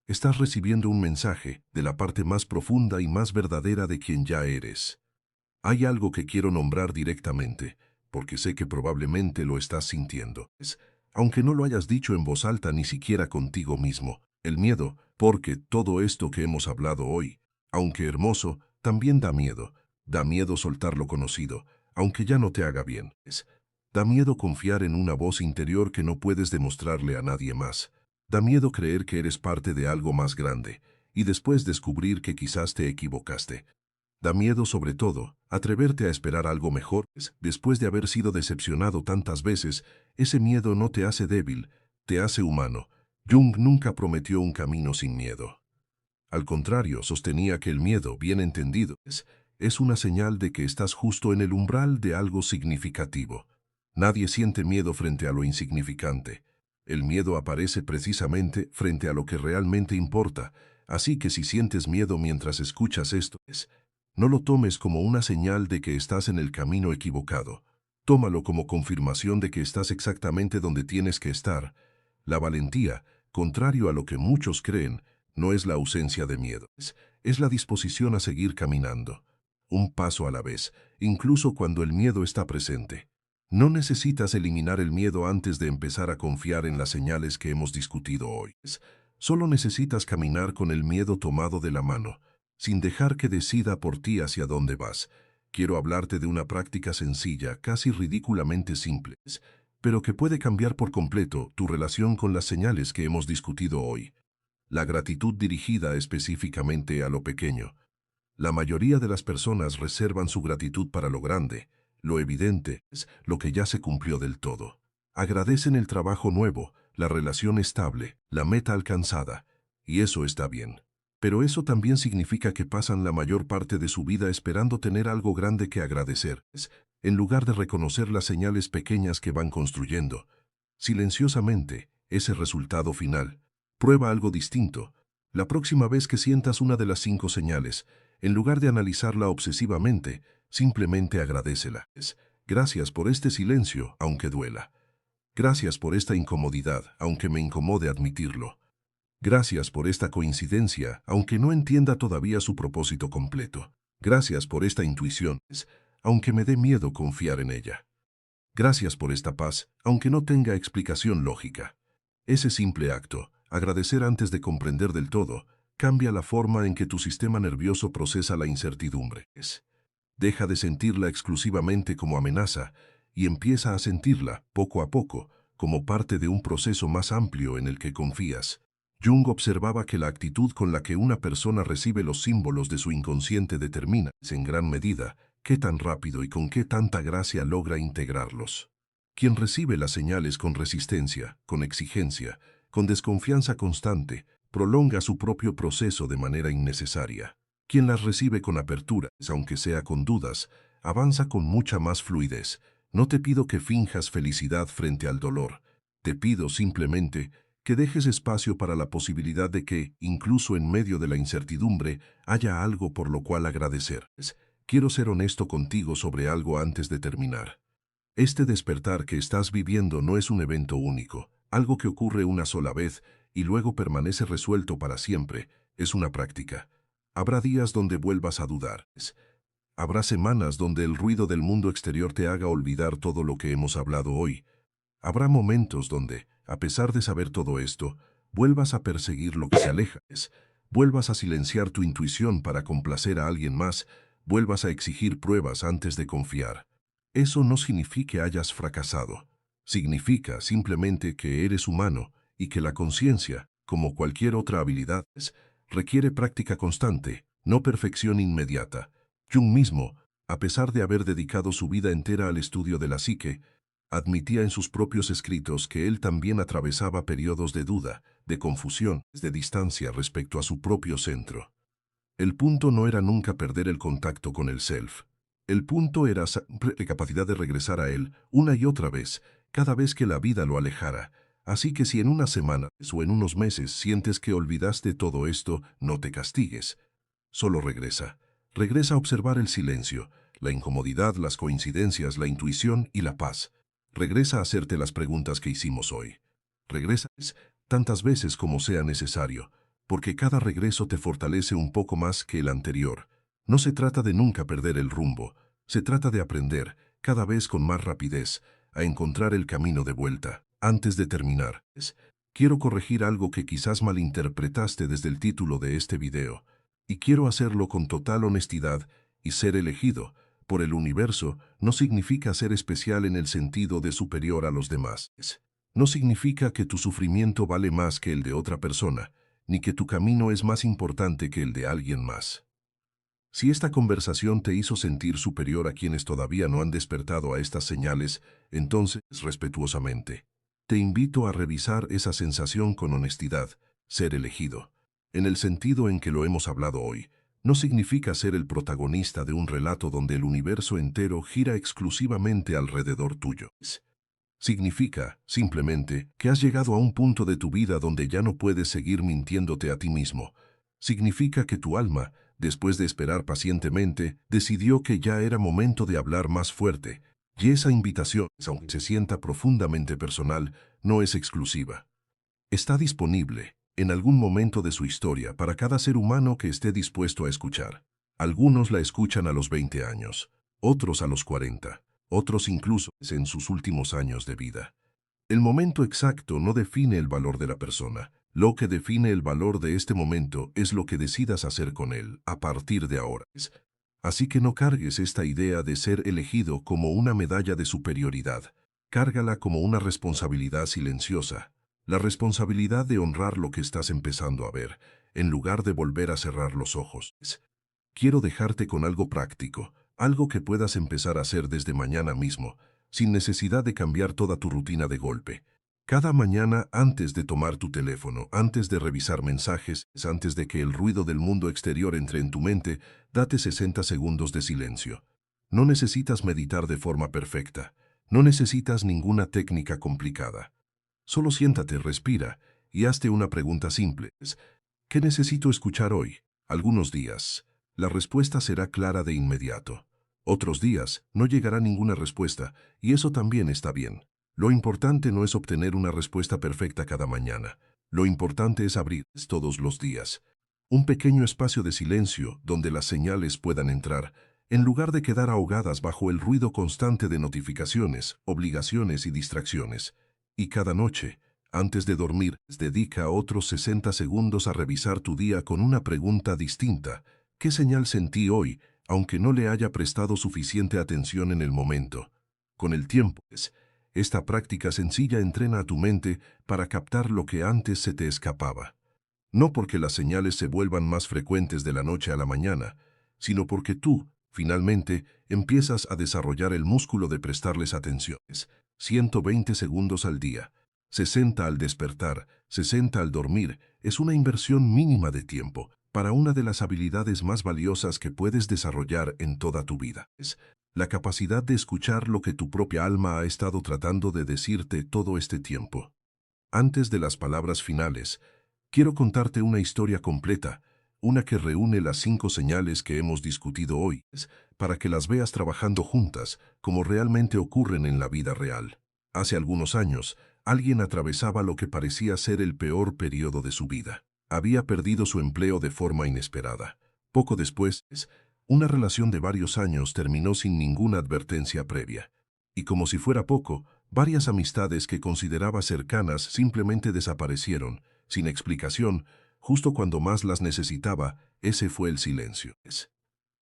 Estás recibiendo un mensaje de la parte más profunda y más verdadera de quien ya eres. Hay algo que quiero nombrar directamente, porque sé que probablemente lo estás sintiendo. Aunque no lo hayas dicho en voz alta ni siquiera contigo mismo, el miedo, porque todo esto que hemos hablado hoy, aunque hermoso, también da miedo. Da miedo soltar lo conocido, aunque ya no te haga bien. Da miedo confiar en una voz interior que no puedes demostrarle a nadie más. Da miedo creer que eres parte de algo más grande, y después descubrir que quizás te equivocaste. Da miedo, sobre todo, atreverte a esperar algo mejor. Después de haber sido decepcionado tantas veces, ese miedo no te hace débil, te hace humano. Jung nunca prometió un camino sin miedo. Al contrario, sostenía que el miedo, bien entendido, es una señal de que estás justo en el umbral de algo significativo. Nadie siente miedo frente a lo insignificante. El miedo aparece precisamente frente a lo que realmente importa, así que si sientes miedo mientras escuchas esto, no lo tomes como una señal de que estás en el camino equivocado. Tómalo como confirmación de que estás exactamente donde tienes que estar. La valentía, contrario a lo que muchos creen, no es la ausencia de miedo, es la disposición a seguir caminando, un paso a la vez, incluso cuando el miedo está presente. No necesitas eliminar el miedo antes de empezar a confiar en las señales que hemos discutido hoy. Solo necesitas caminar con el miedo tomado de la mano, sin dejar que decida por ti hacia dónde vas. Quiero hablarte de una práctica sencilla, casi ridículamente simple, pero que puede cambiar por completo tu relación con las señales que hemos discutido hoy. La gratitud dirigida específicamente a lo pequeño. La mayoría de las personas reservan su gratitud para lo grande, lo evidente, lo que ya se cumplió del todo. Agradecen el trabajo nuevo, la relación estable, la meta alcanzada, y eso está bien. Pero eso también significa que pasan la mayor parte de su vida esperando tener algo grande que agradecer, en lugar de reconocer las señales pequeñas que van construyendo. Silenciosamente, ese resultado final. Prueba algo distinto. La próxima vez que sientas una de las 5 señales, en lugar de analizarla obsesivamente, simplemente agradécela. Gracias por este silencio, aunque duela. Gracias por esta incomodidad, aunque me incomode admitirlo. Gracias por esta coincidencia, aunque no entienda todavía su propósito completo. Gracias por esta intuición, aunque me dé miedo confiar en ella. Gracias por esta paz, aunque no tenga explicación lógica. Ese simple acto, agradecer antes de comprender del todo, cambia la forma en que tu sistema nervioso procesa la incertidumbre. Deja de sentirla exclusivamente como amenaza y empieza a sentirla, poco a poco, como parte de un proceso más amplio en el que confías. Jung observaba que la actitud con la que una persona recibe los símbolos de su inconsciente determina, en gran medida, qué tan rápido y con qué tanta gracia logra integrarlos. Quien recibe las señales con resistencia, con exigencia, con desconfianza constante, prolonga su propio proceso de manera innecesaria. Quien las recibe con apertura, aunque sea con dudas, avanza con mucha más fluidez. No te pido que finjas felicidad frente al dolor. Te pido simplemente que dejes espacio para la posibilidad de que, incluso en medio de la incertidumbre, haya algo por lo cual agradecer. Quiero ser honesto contigo sobre algo antes de terminar. Este despertar que estás viviendo no es un evento único, algo que ocurre una sola vez y luego permanece resuelto para siempre. Es una práctica. Habrá días donde vuelvas a dudar. Habrá semanas donde el ruido del mundo exterior te haga olvidar todo lo que hemos hablado hoy. Habrá momentos donde, a pesar de saber todo esto, vuelvas a perseguir lo que se aleja, vuelvas a silenciar tu intuición para complacer a alguien más, vuelvas a exigir pruebas antes de confiar. Eso no significa que hayas fracasado. Significa simplemente que eres humano y que la conciencia, como cualquier otra habilidad, requiere práctica constante, no perfección inmediata. Jung mismo, a pesar de haber dedicado su vida entera al estudio de la psique, admitía en sus propios escritos que él también atravesaba periodos de duda, de confusión, de distancia respecto a su propio centro. El punto no era nunca perder el contacto con el self. El punto era siempre la capacidad de regresar a él una y otra vez, cada vez que la vida lo alejara. Así que si en unas semanas o en unos meses sientes que olvidaste todo esto, no te castigues. Solo regresa. Regresa a observar el silencio, la incomodidad, las coincidencias, la intuición y la paz. Regresa a hacerte las preguntas que hicimos hoy. Regresa tantas veces como sea necesario, porque cada regreso te fortalece un poco más que el anterior. No se trata de nunca perder el rumbo, se trata de aprender, cada vez con más rapidez, a encontrar el camino de vuelta. Antes de terminar, quiero corregir algo que quizás malinterpretaste desde el título de este video, y quiero hacerlo con total honestidad. Y ser elegido por el universo no significa ser especial en el sentido de superior a los demás. No significa que tu sufrimiento vale más que el de otra persona, ni que tu camino es más importante que el de alguien más. Si esta conversación te hizo sentir superior a quienes todavía no han despertado a estas señales, entonces, respetuosamente, te invito a revisar esa sensación con honestidad. Ser elegido, en el sentido en que lo hemos hablado hoy, no significa ser el protagonista de un relato donde el universo entero gira exclusivamente alrededor tuyo. Significa, simplemente, que has llegado a un punto de tu vida donde ya no puedes seguir mintiéndote a ti mismo. Significa que tu alma, después de esperar pacientemente, decidió que ya era momento de hablar más fuerte. Y esa invitación, aunque se sienta profundamente personal, no es exclusiva. Está disponible, en algún momento de su historia, para cada ser humano que esté dispuesto a escuchar. Algunos la escuchan a los 20 años, otros a los 40, otros incluso en sus últimos años de vida. El momento exacto no define el valor de la persona. Lo que define el valor de este momento es lo que decidas hacer con él a partir de ahora. Así que no cargues esta idea de ser elegido como una medalla de superioridad. Cárgala como una responsabilidad silenciosa. La responsabilidad de honrar lo que estás empezando a ver, en lugar de volver a cerrar los ojos. Quiero dejarte con algo práctico, algo que puedas empezar a hacer desde mañana mismo, sin necesidad de cambiar toda tu rutina de golpe. Cada mañana, antes de tomar tu teléfono, antes de revisar mensajes, antes de que el ruido del mundo exterior entre en tu mente, date 60 segundos de silencio. No necesitas meditar de forma perfecta. No necesitas ninguna técnica complicada. Solo siéntate, respira y hazte una pregunta simple. ¿Qué necesito escuchar hoy? Algunos días, la respuesta será clara de inmediato. Otros días, no llegará ninguna respuesta, y eso también está bien. Lo importante no es obtener una respuesta perfecta cada mañana. Lo importante es abrir todos los días un pequeño espacio de silencio donde las señales puedan entrar, en lugar de quedar ahogadas bajo el ruido constante de notificaciones, obligaciones y distracciones. Y cada noche, antes de dormir, dedica otros 60 segundos a revisar tu día con una pregunta distinta. ¿Qué señal sentí hoy, aunque no le haya prestado suficiente atención en el momento? Con el tiempo, esta práctica sencilla entrena a tu mente para captar lo que antes se te escapaba. No porque las señales se vuelvan más frecuentes de la noche a la mañana, sino porque tú, finalmente, empiezas a desarrollar el músculo de prestarles atención. 120 segundos al día, 60 al despertar, 60 al dormir, es una inversión mínima de tiempo para una de las habilidades más valiosas que puedes desarrollar en toda tu vida. Es la capacidad de escuchar lo que tu propia alma ha estado tratando de decirte todo este tiempo. Antes de las palabras finales, quiero contarte una historia completa, una que reúne las 5 señales que hemos discutido hoy, para que las veas trabajando juntas, como realmente ocurren en la vida real. Hace algunos años, alguien atravesaba lo que parecía ser el peor periodo de su vida. Había perdido su empleo de forma inesperada. Poco después, una relación de varios años terminó sin ninguna advertencia previa. Y como si fuera poco, varias amistades que consideraba cercanas simplemente desaparecieron, sin explicación, justo cuando más las necesitaba. Ese fue el silencio.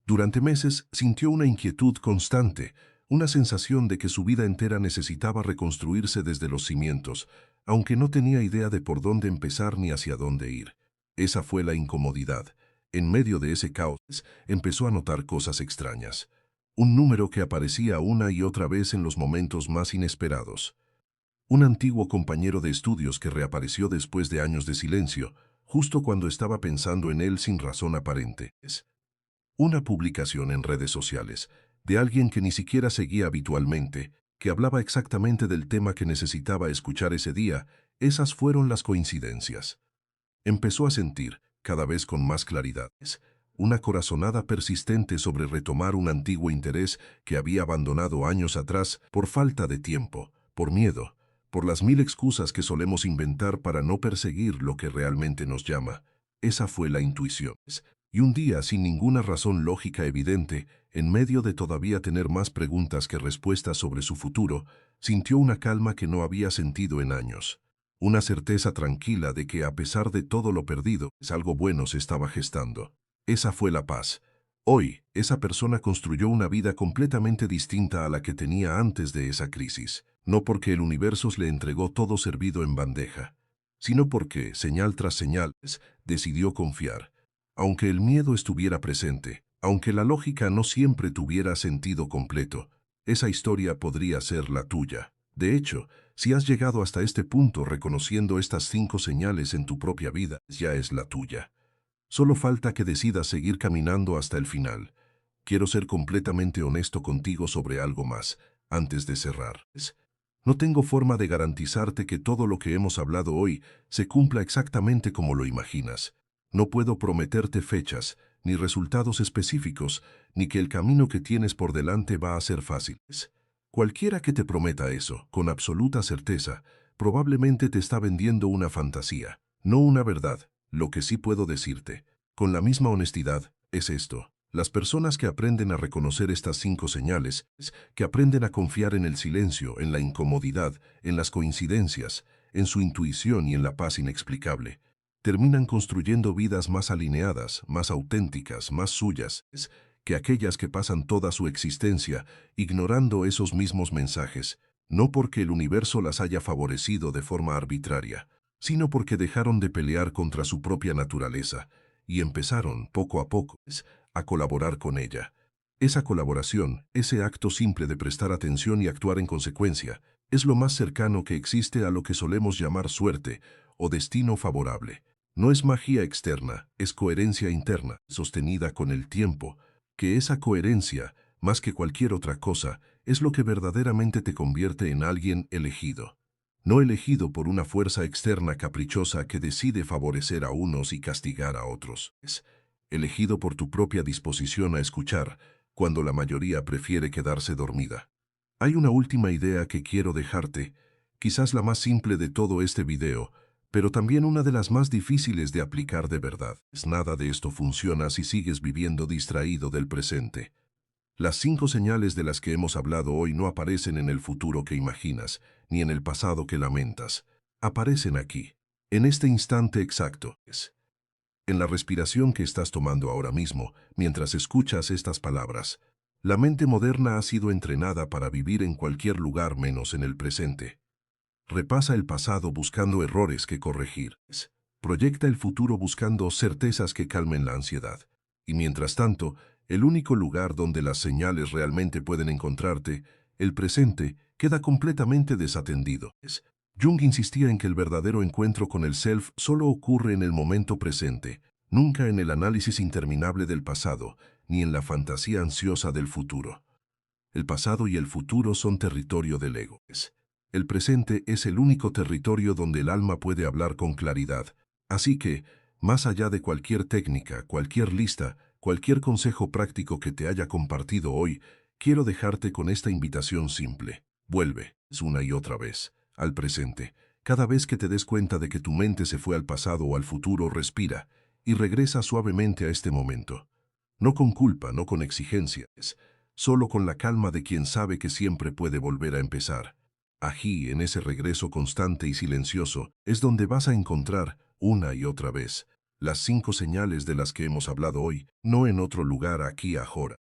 Durante meses sintió una inquietud constante, una sensación de que su vida entera necesitaba reconstruirse desde los cimientos, aunque no tenía idea de por dónde empezar ni hacia dónde ir. Esa fue la incomodidad. En medio de ese caos, empezó a notar cosas extrañas. Un número que aparecía una y otra vez en los momentos más inesperados. Un antiguo compañero de estudios que reapareció después de años de silencio, justo cuando estaba pensando en él sin razón aparente. Una publicación en redes sociales, de alguien que ni siquiera seguía habitualmente, que hablaba exactamente del tema que necesitaba escuchar ese día. Esas fueron las coincidencias. Empezó a sentir, cada vez con más claridad, una corazonada persistente sobre retomar un antiguo interés que había abandonado años atrás por falta de tiempo, por miedo, por las 1000 excusas que solemos inventar para no perseguir lo que realmente nos llama. Esa fue la intuición. Y un día, sin ninguna razón lógica evidente, en medio de todavía tener más preguntas que respuestas sobre su futuro, sintió una calma que no había sentido en años. Una certeza tranquila de que a pesar de todo lo perdido, algo bueno se estaba gestando. Esa fue la paz. Hoy, esa persona construyó una vida completamente distinta a la que tenía antes de esa crisis, no porque el universo le entregó todo servido en bandeja, sino porque, señal tras señal, decidió confiar. Aunque el miedo estuviera presente, aunque la lógica no siempre tuviera sentido completo, esa historia podría ser la tuya. De hecho, si has llegado hasta este punto reconociendo estas 5 señales en tu propia vida, ya es la tuya. Solo falta que decidas seguir caminando hasta el final. Quiero ser completamente honesto contigo sobre algo más, antes de cerrar. No tengo forma de garantizarte que todo lo que hemos hablado hoy se cumpla exactamente como lo imaginas. No puedo prometerte fechas, ni resultados específicos, ni que el camino que tienes por delante va a ser fácil. Cualquiera que te prometa eso, con absoluta certeza, probablemente te está vendiendo una fantasía, no una verdad. Lo que sí puedo decirte, con la misma honestidad, es esto. Las personas que aprenden a reconocer estas 5 señales, que aprenden a confiar en el silencio, en la incomodidad, en las coincidencias, en su intuición y en la paz inexplicable, terminan construyendo vidas más alineadas, más auténticas, más suyas, que aquellas que pasan toda su existencia ignorando esos mismos mensajes, no porque el universo las haya favorecido de forma arbitraria, sino porque dejaron de pelear contra su propia naturaleza y empezaron, poco a poco, a colaborar con ella. Esa colaboración, ese acto simple de prestar atención y actuar en consecuencia, es lo más cercano que existe a lo que solemos llamar suerte o destino favorable. No es magia externa, es coherencia interna, sostenida con el tiempo, que esa coherencia, más que cualquier otra cosa, es lo que verdaderamente te convierte en alguien elegido. No elegido por una fuerza externa caprichosa que decide favorecer a unos y castigar a otros. Es elegido por tu propia disposición a escuchar, cuando la mayoría prefiere quedarse dormida. Hay una última idea que quiero dejarte, quizás la más simple de todo este video, pero también una de las más difíciles de aplicar de verdad. Nada de esto funciona si sigues viviendo distraído del presente. Las 5 señales de las que hemos hablado hoy no aparecen en el futuro que imaginas, ni en el pasado que lamentas. Aparecen aquí, en este instante exacto. En la respiración que estás tomando ahora mismo, mientras escuchas estas palabras. La mente moderna ha sido entrenada para vivir en cualquier lugar menos en el presente. Repasa el pasado buscando errores que corregir. Proyecta el futuro buscando certezas que calmen la ansiedad. Y mientras tanto, el único lugar donde las señales realmente pueden encontrarte, el presente, queda completamente desatendido. Jung insistía en que el verdadero encuentro con el self solo ocurre en el momento presente, nunca en el análisis interminable del pasado, ni en la fantasía ansiosa del futuro. El pasado y el futuro son territorio del ego. El presente es el único territorio donde el alma puede hablar con claridad. Así que, más allá de cualquier técnica, cualquier lista, cualquier consejo práctico que te haya compartido hoy, quiero dejarte con esta invitación simple. Vuelve, una y otra vez, al presente. Cada vez que te des cuenta de que tu mente se fue al pasado o al futuro, respira y regresa suavemente a este momento. No con culpa, no con exigencias, solo con la calma de quien sabe que siempre puede volver a empezar. Allí, en ese regreso constante y silencioso, es donde vas a encontrar, una y otra vez, las 5 señales de las que hemos hablado hoy, no en otro lugar aquí ahora.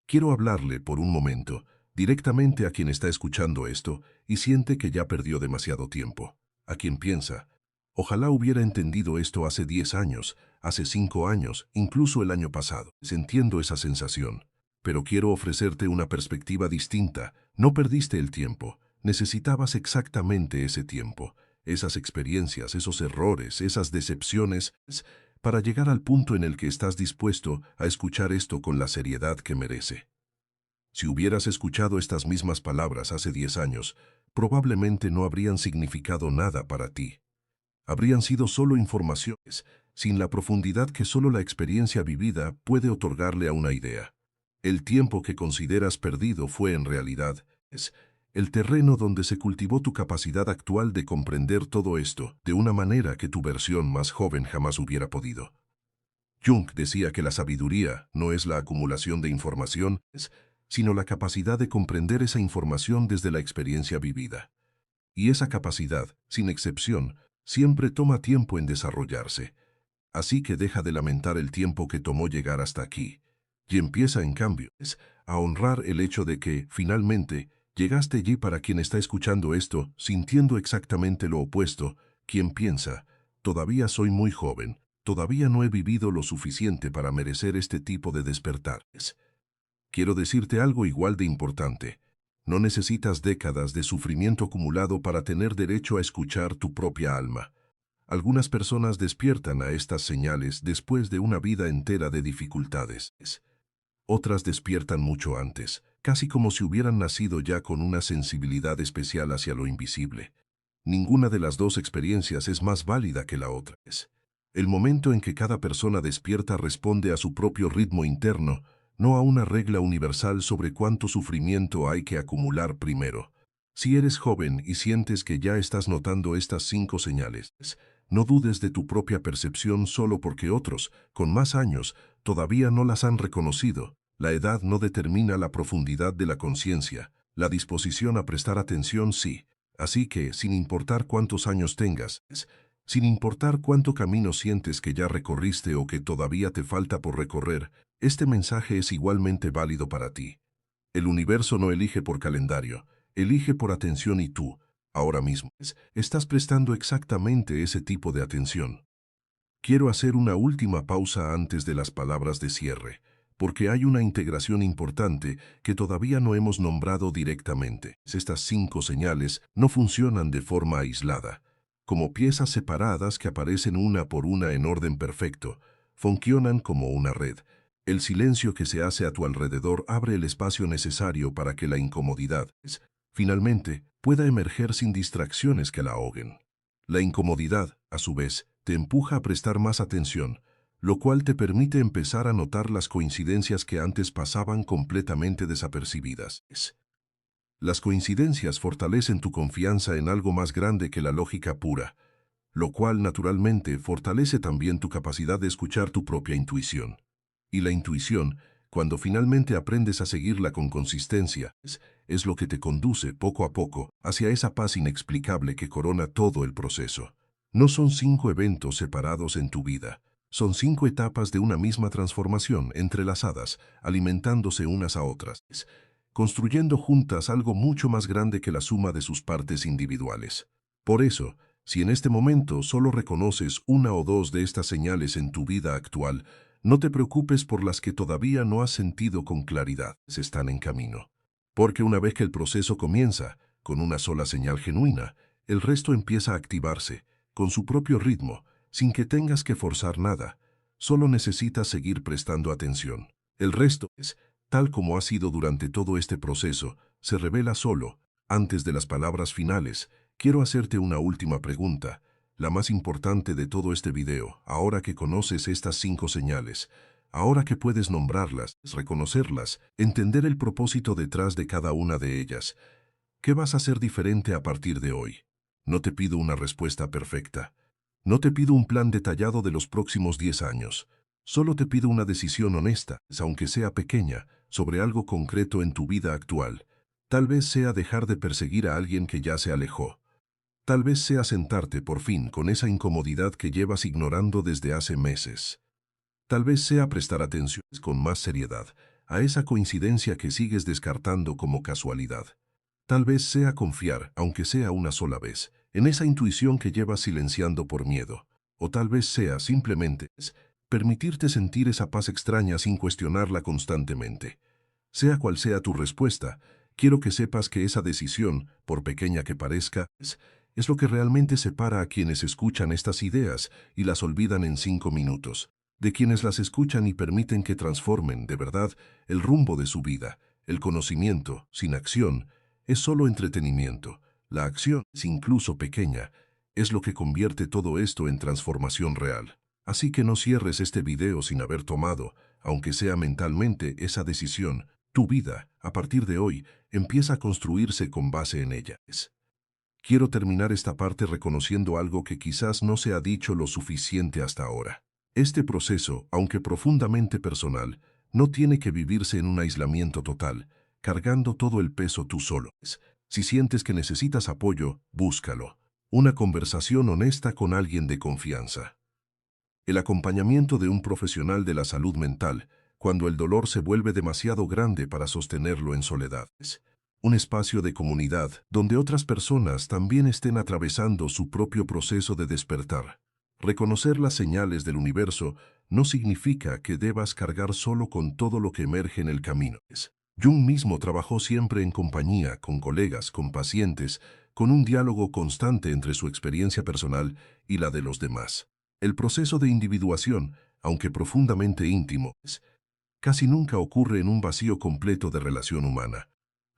Quiero hablarle por un momento, directamente a quien está escuchando esto y siente que ya perdió demasiado tiempo. A quien piensa, ojalá hubiera entendido esto hace 10 años, hace 5 años, incluso el año pasado. Entiendo esa sensación, pero quiero ofrecerte una perspectiva distinta. No perdiste el tiempo. Necesitabas exactamente ese tiempo, esas experiencias, esos errores, esas decepciones, para llegar al punto en el que estás dispuesto a escuchar esto con la seriedad que merece. Si hubieras escuchado estas mismas palabras hace 10 años, probablemente no habrían significado nada para ti. Habrían sido solo informaciones, sin la profundidad que solo la experiencia vivida puede otorgarle a una idea. El tiempo que consideras perdido fue en realidad el terreno donde se cultivó tu capacidad actual de comprender todo esto de una manera que tu versión más joven jamás hubiera podido. Jung decía que la sabiduría no es la acumulación de información, sino la capacidad de comprender esa información desde la experiencia vivida. Y esa capacidad, sin excepción, siempre toma tiempo en desarrollarse. Así que deja de lamentar el tiempo que tomó llegar hasta aquí. Y empieza, en cambio, a honrar el hecho de que, finalmente, llegaste allí. Para quien está escuchando esto, sintiendo exactamente lo opuesto, quien piensa, todavía soy muy joven, todavía no he vivido lo suficiente para merecer este tipo de despertares. Quiero decirte algo igual de importante. No necesitas décadas de sufrimiento acumulado para tener derecho a escuchar tu propia alma. Algunas personas despiertan a estas señales después de una vida entera de dificultades. Otras despiertan mucho antes, casi como si hubieran nacido ya con una sensibilidad especial hacia lo invisible. Ninguna de las dos experiencias es más válida que la otra. El momento en que cada persona despierta responde a su propio ritmo interno, no a una regla universal sobre cuánto sufrimiento hay que acumular primero. Si eres joven y sientes que ya estás notando estas 5 señales, no dudes de tu propia percepción solo porque otros, con más años, todavía no las han reconocido. La edad no determina la profundidad de la conciencia, la disposición a prestar atención sí. Así que, sin importar cuántos años tengas, sin importar cuánto camino sientes que ya recorriste o que todavía te falta por recorrer, este mensaje es igualmente válido para ti. El universo no elige por calendario, elige por atención y tú, ahora mismo, estás prestando exactamente ese tipo de atención. Quiero hacer una última pausa antes de las palabras de cierre, porque hay una integración importante que todavía no hemos nombrado directamente. Estas 5 señales no funcionan de forma aislada, como piezas separadas que aparecen una por una en orden perfecto, funcionan como una red. El silencio que se hace a tu alrededor abre el espacio necesario para que la incomodidad, finalmente, pueda emerger sin distracciones que la ahoguen. La incomodidad, a su vez, te empuja a prestar más atención, lo cual te permite empezar a notar las coincidencias que antes pasaban completamente desapercibidas. Las coincidencias fortalecen tu confianza en algo más grande que la lógica pura, lo cual naturalmente fortalece también tu capacidad de escuchar tu propia intuición. Y la intuición, cuando finalmente aprendes a seguirla con consistencia, es lo que te conduce poco a poco hacia esa paz inexplicable que corona todo el proceso. No son 5 eventos separados en tu vida, son 5 etapas de una misma transformación entrelazadas, alimentándose unas a otras, construyendo juntas algo mucho más grande que la suma de sus partes individuales. Por eso, si en este momento solo reconoces una o dos de estas señales en tu vida actual, no te preocupes por las que todavía no has sentido con claridad, se están en camino. Porque una vez que el proceso comienza, con una sola señal genuina, el resto empieza a activarse, con su propio ritmo, sin que tengas que forzar nada. Solo necesitas seguir prestando atención. El resto es, tal como ha sido durante todo este proceso, se revela solo, Antes de las palabras finales, quiero hacerte una última pregunta, la más importante de todo este video. Ahora que conoces estas 5 señales, ahora que puedes nombrarlas, reconocerlas, entender el propósito detrás de cada una de ellas, ¿qué vas a hacer diferente a partir de hoy? No te pido una respuesta perfecta. No te pido un plan detallado de los próximos 10 años. Solo te pido una decisión honesta, aunque sea pequeña, sobre algo concreto en tu vida actual. Tal vez sea dejar de perseguir a alguien que ya se alejó. Tal vez sea sentarte por fin con esa incomodidad que llevas ignorando desde hace meses. Tal vez sea prestar atención con más seriedad a esa coincidencia que sigues descartando como casualidad. Tal vez sea confiar, aunque sea una sola vez, en esa intuición que llevas silenciando por miedo. O tal vez sea simplemente permitirte sentir esa paz extraña sin cuestionarla constantemente. Sea cual sea tu respuesta, quiero que sepas que esa decisión, por pequeña que parezca, es lo que realmente separa a quienes escuchan estas ideas y las olvidan en 5 minutos, de quienes las escuchan y permiten que transformen, de verdad, el rumbo de su vida. El conocimiento, sin acción, es solo entretenimiento. La acción, si incluso pequeña, es lo que convierte todo esto en transformación real. Así que no cierres este video sin haber tomado, aunque sea mentalmente, esa decisión. Tu vida, a partir de hoy, empieza a construirse con base en ellas. Quiero terminar esta parte reconociendo algo que quizás no se ha dicho lo suficiente hasta ahora. Este proceso, aunque profundamente personal, no tiene que vivirse en un aislamiento total, cargando todo el peso tú solo. Si sientes que necesitas apoyo, búscalo. Una conversación honesta con alguien de confianza. El acompañamiento de un profesional de la salud mental, cuando el dolor se vuelve demasiado grande para sostenerlo en soledad. Un espacio de comunidad donde otras personas también estén atravesando su propio proceso de despertar. Reconocer las señales del universo no significa que debas cargar solo con todo lo que emerge en el camino. Jung mismo trabajó siempre en compañía, con colegas, con pacientes, con un diálogo constante entre su experiencia personal y la de los demás. El proceso de individuación, aunque profundamente íntimo, casi nunca ocurre en un vacío completo de relación humana.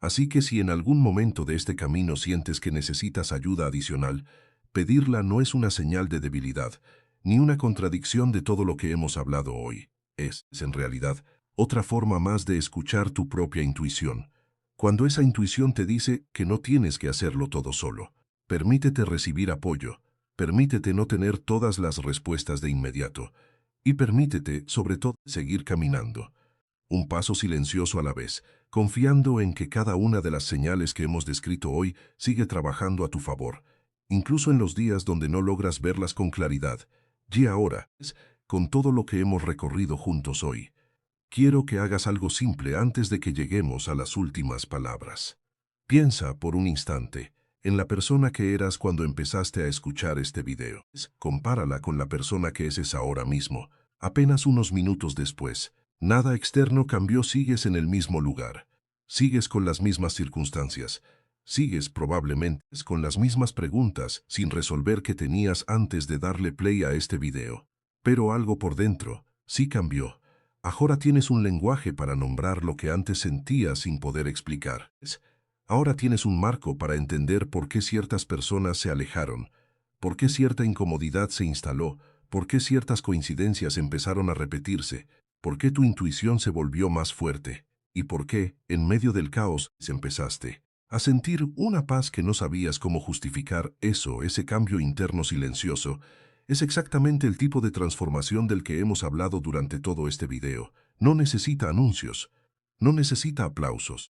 Así que si en algún momento de este camino sientes que necesitas ayuda adicional, pedirla no es una señal de debilidad, ni una contradicción de todo lo que hemos hablado hoy. Es, en realidad, otra forma más de escuchar tu propia intuición. Cuando esa intuición te dice que no tienes que hacerlo todo solo, permítete recibir apoyo, permítete no tener todas las respuestas de inmediato, y permítete, sobre todo, seguir caminando. Un paso silencioso a la vez, confiando en que cada una de las señales que hemos descrito hoy sigue trabajando a tu favor, incluso en los días donde no logras verlas con claridad. Y ahora, con todo lo que hemos recorrido juntos hoy, quiero que hagas algo simple antes de que lleguemos a las últimas palabras. Piensa por un instante en la persona que eras cuando empezaste a escuchar este video. Compárala con la persona que eres ahora mismo, apenas unos minutos después. Nada externo cambió, sigues en el mismo lugar. Sigues con las mismas circunstancias. Sigues probablemente con las mismas preguntas sin resolver que tenías antes de darle play a este video. Pero algo por dentro sí cambió. Ahora tienes un lenguaje para nombrar lo que antes sentías sin poder explicar. Ahora tienes un marco para entender por qué ciertas personas se alejaron, por qué cierta incomodidad se instaló, por qué ciertas coincidencias empezaron a repetirse, por qué tu intuición se volvió más fuerte, y por qué, en medio del caos, empezaste a sentir una paz que no sabías cómo justificar. Ese cambio interno silencioso, es exactamente el tipo de transformación del que hemos hablado durante todo este video. No necesita anuncios, no necesita aplausos,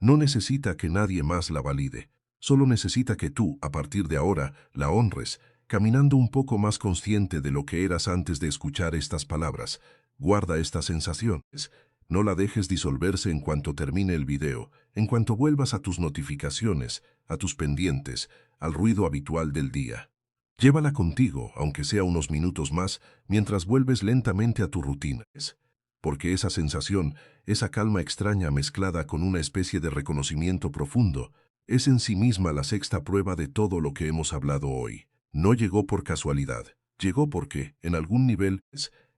no necesita que nadie más la valide. Solo necesita que tú, a partir de ahora, la honres, caminando un poco más consciente de lo que eras antes de escuchar estas palabras. Guarda estas sensaciones. No la dejes disolverse en cuanto termine el video, en cuanto vuelvas a tus notificaciones, a tus pendientes, al ruido habitual del día. Llévala contigo, aunque sea unos minutos más, mientras vuelves lentamente a tu rutina. Porque esa sensación, esa calma extraña mezclada con una especie de reconocimiento profundo, es en sí misma la sexta prueba de todo lo que hemos hablado hoy. No llegó por casualidad, llegó porque, en algún nivel,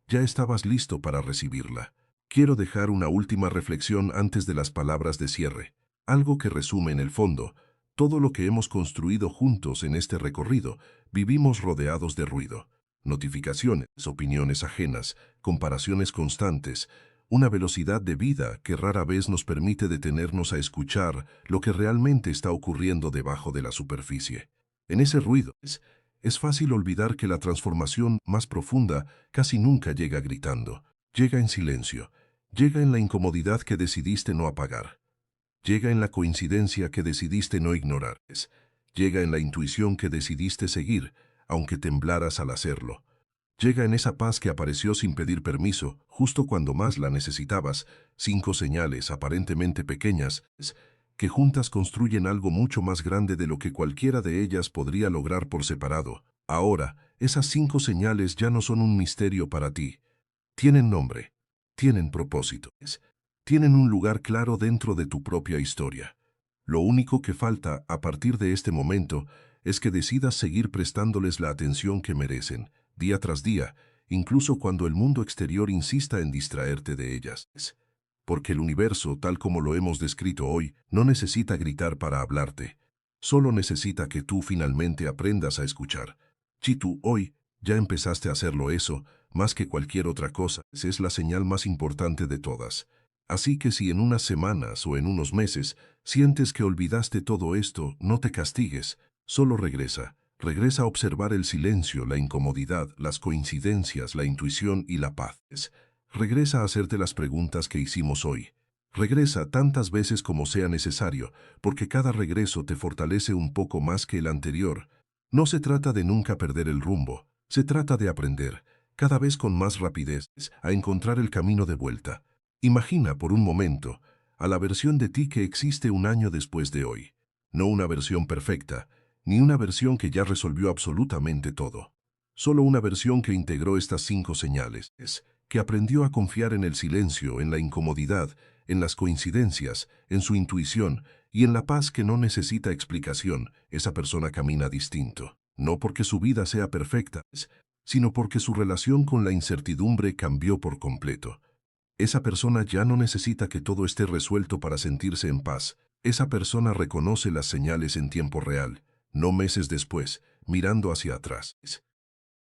ya estabas listo para recibirla. Quiero dejar una última reflexión antes de las palabras de cierre, algo que resume en el fondo Todo lo que hemos construido juntos en este recorrido, vivimos rodeados de ruido. Notificaciones, opiniones ajenas, comparaciones constantes, una velocidad de vida que rara vez nos permite detenernos a escuchar lo que realmente está ocurriendo debajo de la superficie. En ese ruido, es fácil olvidar que la transformación más profunda casi nunca llega gritando. Llega en silencio, llega en la incomodidad que decidiste no apagar. Llega en la coincidencia que decidiste no ignorar. Llega en la intuición que decidiste seguir, aunque temblaras al hacerlo. Llega en esa paz que apareció sin pedir permiso, justo cuando más la necesitabas, 5 señales aparentemente pequeñas, que juntas construyen algo mucho más grande de lo que cualquiera de ellas podría lograr por separado. Ahora, esas 5 señales ya no son un misterio para ti. Tienen nombre, tienen propósitos, tienen un lugar claro dentro de tu propia historia. Lo único que falta a partir de este momento es que decidas seguir prestándoles la atención que merecen, día tras día, incluso cuando el mundo exterior insista en distraerte de ellas. Porque el universo, tal como lo hemos descrito hoy, no necesita gritar para hablarte. Solo necesita que tú finalmente aprendas a escuchar. Si tú hoy ya empezaste a hacerlo eso, más que cualquier otra cosa, es la señal más importante de todas. Así que si en unas semanas o en unos meses sientes que olvidaste todo esto, no te castigues, solo regresa. Regresa a observar el silencio, la incomodidad, las coincidencias, la intuición y la paz. Regresa a hacerte las preguntas que hicimos hoy. Regresa tantas veces como sea necesario, porque cada regreso te fortalece un poco más que el anterior. No se trata de nunca perder el rumbo, se trata de aprender, cada vez con más rapidez, a encontrar el camino de vuelta. Imagina por un momento a la versión de ti que existe un año después de hoy. No una versión perfecta, ni una versión que ya resolvió absolutamente todo. Solo una versión que integró estas 5 señales, que aprendió a confiar en el silencio, en la incomodidad, en las coincidencias, en su intuición y en la paz que no necesita explicación. Esa persona camina distinto, no porque su vida sea perfecta, sino porque su relación con la incertidumbre cambió por completo. Esa persona ya no necesita que todo esté resuelto para sentirse en paz. Esa persona reconoce las señales en tiempo real, no meses después, mirando hacia atrás.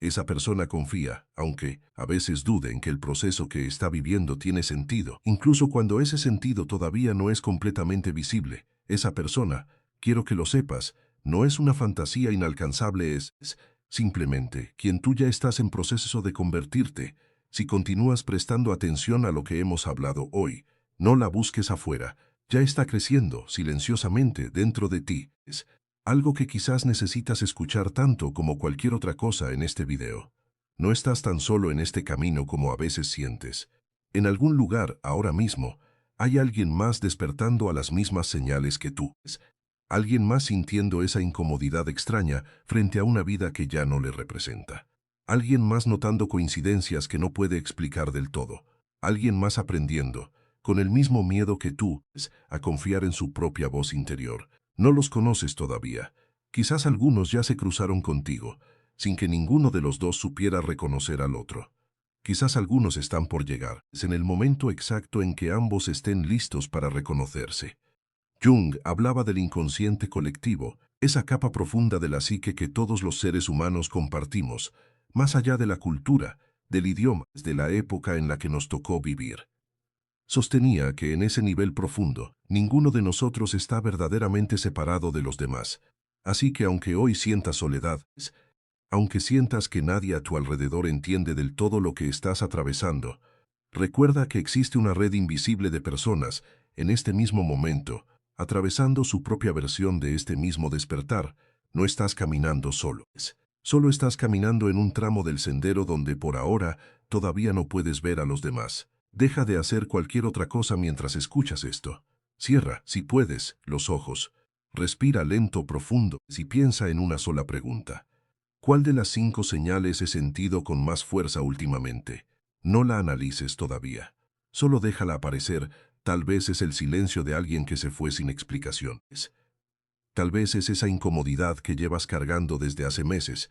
Esa persona confía, aunque a veces dude en que el proceso que está viviendo tiene sentido, incluso cuando ese sentido todavía no es completamente visible. Esa persona, quiero que lo sepas, no es una fantasía inalcanzable, es simplemente quien tú ya estás en proceso de convertirte. Si continúas prestando atención a lo que hemos hablado hoy, no la busques afuera, ya está creciendo silenciosamente dentro de ti. Es algo que quizás necesitas escuchar tanto como cualquier otra cosa en este video. No estás tan solo en este camino como a veces sientes. En algún lugar, ahora mismo, hay alguien más despertando a las mismas señales que tú. Alguien más sintiendo esa incomodidad extraña frente a una vida que ya no le representa. Alguien más notando coincidencias que no puede explicar del todo. Alguien más aprendiendo, con el mismo miedo que tú, a confiar en su propia voz interior. No los conoces todavía. Quizás algunos ya se cruzaron contigo, sin que ninguno de los dos supiera reconocer al otro. Quizás algunos están por llegar, es en el momento exacto en que ambos estén listos para reconocerse. Jung hablaba del inconsciente colectivo, esa capa profunda de la psique que todos los seres humanos compartimos, más allá de la cultura, del idioma, de la época en la que nos tocó vivir. Sostenía que en ese nivel profundo, ninguno de nosotros está verdaderamente separado de los demás. Así que aunque hoy sientas soledad, aunque sientas que nadie a tu alrededor entiende del todo lo que estás atravesando, recuerda que existe una red invisible de personas, en este mismo momento, atravesando su propia versión de este mismo despertar. No estás caminando solo. Solo estás caminando en un tramo del sendero donde por ahora todavía no puedes ver a los demás. Deja de hacer cualquier otra cosa mientras escuchas esto. Cierra, si puedes, los ojos. Respira lento, profundo, y piensa en una sola pregunta. ¿Cuál de las 5 señales he sentido con más fuerza últimamente? No la analices todavía. Solo déjala aparecer. Tal vez es el silencio de alguien que se fue sin explicaciones. Tal vez es esa incomodidad que llevas cargando desde hace meses.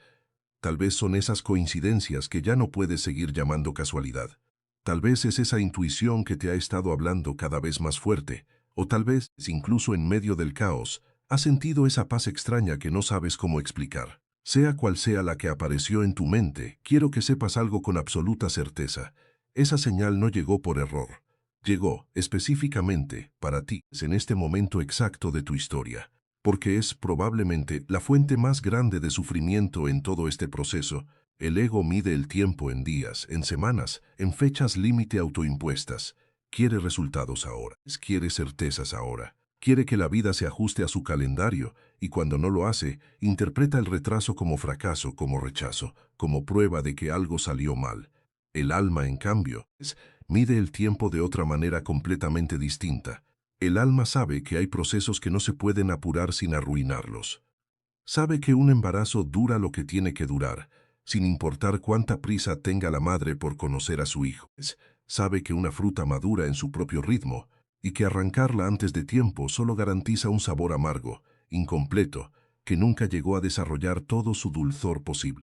Tal vez son esas coincidencias que ya no puedes seguir llamando casualidad. Tal vez es esa intuición que te ha estado hablando cada vez más fuerte. O tal vez, incluso en medio del caos, Has sentido esa paz extraña que no sabes cómo explicar. Sea cual sea la que apareció en tu mente, quiero que sepas algo con absoluta certeza. Esa señal no llegó por error. Llegó, específicamente, para ti, en este momento exacto de tu historia, porque es probablemente la fuente más grande de sufrimiento en todo este proceso. El ego mide el tiempo en días, en semanas, en fechas límite autoimpuestas. Quiere resultados ahora, quiere certezas ahora. Quiere que la vida se ajuste a su calendario, y cuando no lo hace, interpreta el retraso como fracaso, como rechazo, como prueba de que algo salió mal. El alma, en cambio, mide el tiempo de otra manera completamente distinta. El alma sabe que hay procesos que no se pueden apurar sin arruinarlos. Sabe que un embarazo dura lo que tiene que durar, sin importar cuánta prisa tenga la madre por conocer a su hijo. Sabe que una fruta madura en su propio ritmo, y que arrancarla antes de tiempo solo garantiza un sabor amargo, incompleto, que nunca llegó a desarrollar todo su dulzor posible.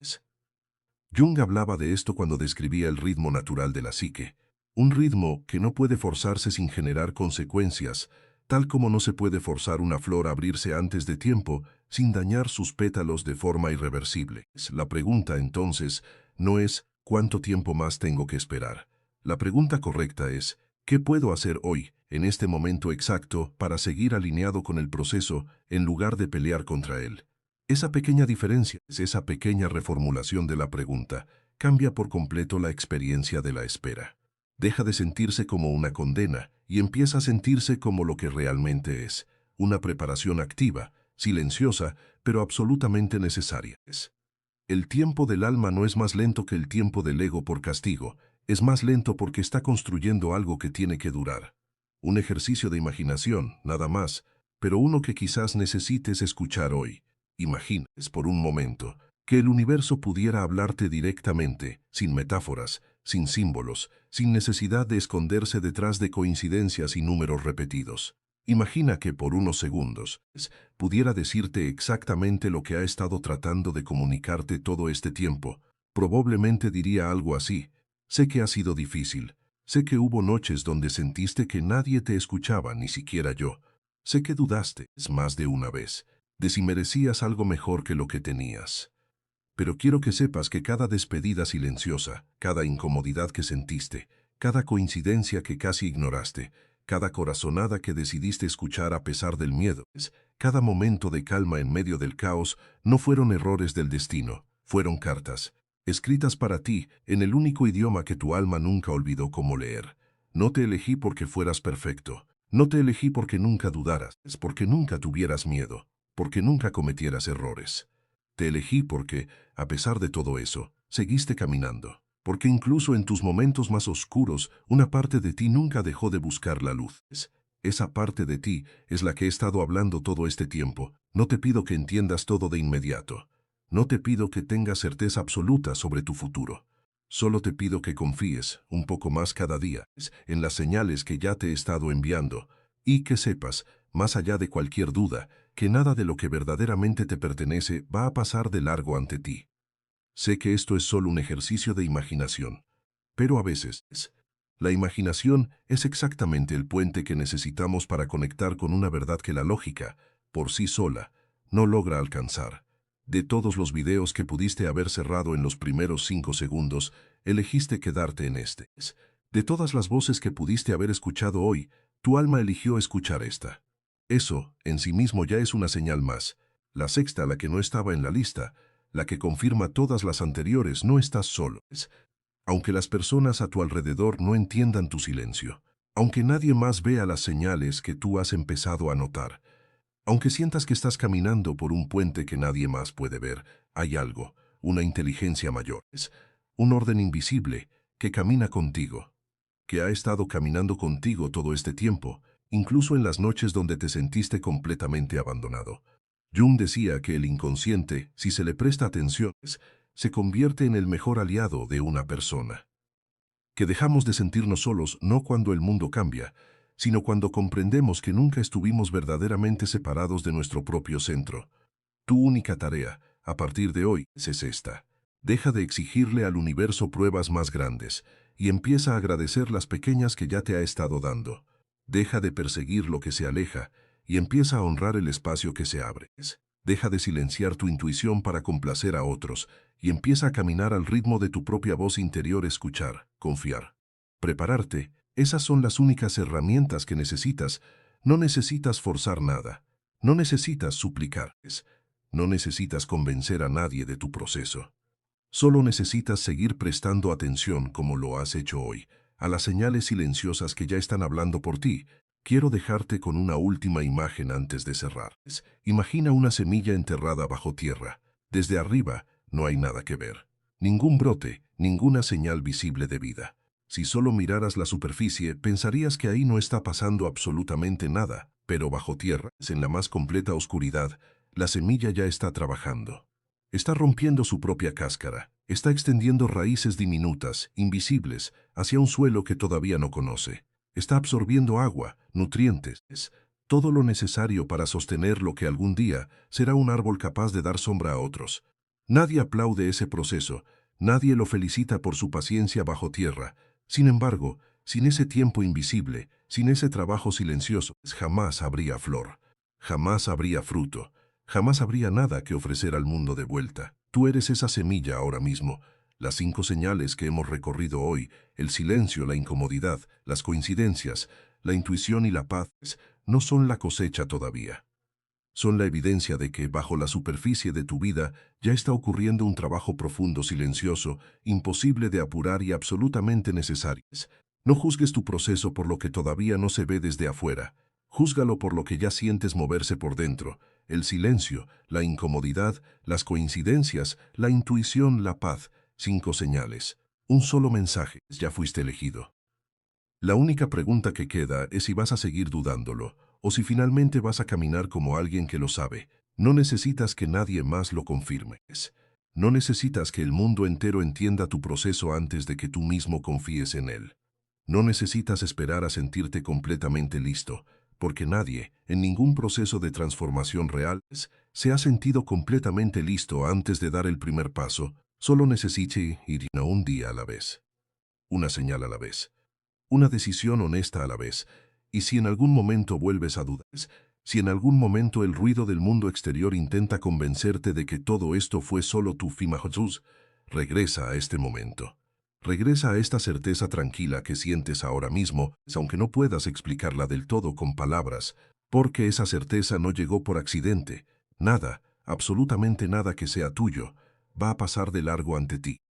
Jung hablaba de esto cuando describía el ritmo natural de la psique, un ritmo que no puede forzarse sin generar consecuencias, tal como no se puede forzar una flor a abrirse antes de tiempo sin dañar sus pétalos de forma irreversible. La pregunta, entonces, no es ¿cuánto tiempo más tengo que esperar? La pregunta correcta es ¿qué puedo hacer hoy, en este momento exacto, para seguir alineado con el proceso en lugar de pelear contra él? Esa pequeña diferencia, esa pequeña reformulación de la pregunta, cambia por completo la experiencia de la espera. Deja de sentirse como una condena y empieza a sentirse como lo que realmente es, una preparación activa, silenciosa, pero absolutamente necesaria. El tiempo del alma no es más lento que el tiempo del ego por castigo, es más lento porque está construyendo algo que tiene que durar. Un ejercicio de imaginación, nada más, pero uno que quizás necesites escuchar hoy. Imagines por un momento que el universo pudiera hablarte directamente, sin metáforas, sin símbolos, sin necesidad de esconderse detrás de coincidencias y números repetidos. Imagina que por unos segundos pudiera decirte exactamente lo que ha estado tratando de comunicarte todo este tiempo. Probablemente diría algo así: sé que ha sido difícil, sé que hubo noches donde sentiste que nadie te escuchaba, ni siquiera yo. Sé que dudaste más de una vez de si merecías algo mejor que lo que tenías. Pero quiero que sepas que cada despedida silenciosa, cada incomodidad que sentiste, cada coincidencia que casi ignoraste, cada corazonada que decidiste escuchar a pesar del miedo, cada momento de calma en medio del caos, no fueron errores del destino, fueron cartas, escritas para ti en el único idioma que tu alma nunca olvidó cómo leer. No te elegí porque fueras perfecto, no te elegí porque nunca dudaras, porque nunca tuvieras miedo, porque nunca cometieras errores. Te elegí porque, a pesar de todo eso, seguiste caminando, porque incluso en tus momentos más oscuros, una parte de ti nunca dejó de buscar la luz. Esa parte de ti es la que he estado hablando todo este tiempo. No te pido que entiendas todo de inmediato. No te pido que tengas certeza absoluta sobre tu futuro. Solo te pido que confíes un poco más cada día en las señales que ya te he estado enviando y que sepas, más allá de cualquier duda, que nada de lo que verdaderamente te pertenece va a pasar de largo ante ti. Sé que esto es solo un ejercicio de imaginación, pero a veces, la imaginación es exactamente el puente que necesitamos para conectar con una verdad que la lógica, por sí sola, no logra alcanzar. De todos los videos que pudiste haber cerrado en los primeros 5 segundos, elegiste quedarte en este. De todas las voces que pudiste haber escuchado hoy, tu alma eligió escuchar esta. Eso, en sí mismo, ya es una señal más. La sexta, la que no estaba en la lista, la que confirma todas las anteriores: no estás solo. Aunque las personas a tu alrededor no entiendan tu silencio, aunque nadie más vea las señales que tú has empezado a notar, aunque sientas que estás caminando por un puente que nadie más puede ver, hay algo, una inteligencia mayor, un orden invisible que camina contigo, que ha estado caminando contigo todo este tiempo, incluso en las noches donde te sentiste completamente abandonado. Jung decía que el inconsciente, si se le presta atención, se convierte en el mejor aliado de una persona. Que dejamos de sentirnos solos no cuando el mundo cambia, sino cuando comprendemos que nunca estuvimos verdaderamente separados de nuestro propio centro. Tu única tarea, a partir de hoy, es esta. Deja de exigirle al universo pruebas más grandes y empieza a agradecer las pequeñas que ya te ha estado dando. Deja de perseguir lo que se aleja y empieza a honrar el espacio que se abre. Deja de silenciar tu intuición para complacer a otros y empieza a caminar al ritmo de tu propia voz interior, escuchar, confiar, prepararte. Esas son las únicas herramientas que necesitas. No necesitas forzar nada. No necesitas suplicar. No necesitas convencer a nadie de tu proceso. Solo necesitas seguir prestando atención como lo has hecho hoy, a las señales silenciosas que ya están hablando por ti. Quiero dejarte con una última imagen antes de cerrar. Imagina una semilla enterrada bajo tierra. Desde arriba no hay nada que ver. Ningún brote, ninguna señal visible de vida. Si solo miraras la superficie, pensarías que ahí no está pasando absolutamente nada, pero bajo tierra, en la más completa oscuridad, la semilla ya está trabajando. Está rompiendo su propia cáscara, está extendiendo raíces diminutas, invisibles, hacia un suelo que todavía no conoce. Está absorbiendo agua, nutrientes, todo lo necesario para sostener lo que algún día será un árbol capaz de dar sombra a otros. Nadie aplaude ese proceso, nadie lo felicita por su paciencia bajo tierra. Sin embargo, sin ese tiempo invisible, sin ese trabajo silencioso, jamás habría flor, jamás habría fruto. Jamás habría nada que ofrecer al mundo de vuelta. Tú eres esa semilla ahora mismo. Las 5 señales que hemos recorrido hoy, el silencio, la incomodidad, las coincidencias, la intuición y la paz, no son la cosecha todavía. Son la evidencia de que bajo la superficie de tu vida ya está ocurriendo un trabajo profundo, silencioso, imposible de apurar y absolutamente necesario. No juzgues tu proceso por lo que todavía no se ve desde afuera. Júzgalo por lo que ya sientes moverse por dentro. El silencio, la incomodidad, las coincidencias, la intuición, la paz. 5 señales. Un solo mensaje. Ya fuiste elegido. La única pregunta que queda es si vas a seguir dudándolo, o si finalmente vas a caminar como alguien que lo sabe. No necesitas que nadie más lo confirme. No necesitas que el mundo entero entienda tu proceso antes de que tú mismo confíes en él. No necesitas esperar a sentirte completamente listo, porque nadie, en ningún proceso de transformación real, se ha sentido completamente listo antes de dar el primer paso. Solo necesite ir un día a la vez, una señal a la vez, una decisión honesta a la vez. Y si en algún momento vuelves a dudar, si en algún momento el ruido del mundo exterior intenta convencerte de que todo esto fue solo tu Jesús, regresa a este momento. Regresa a esta certeza tranquila que sientes ahora mismo, aunque no puedas explicarla del todo con palabras, porque esa certeza no llegó por accidente. Nada, absolutamente nada que sea tuyo, va a pasar de largo ante ti.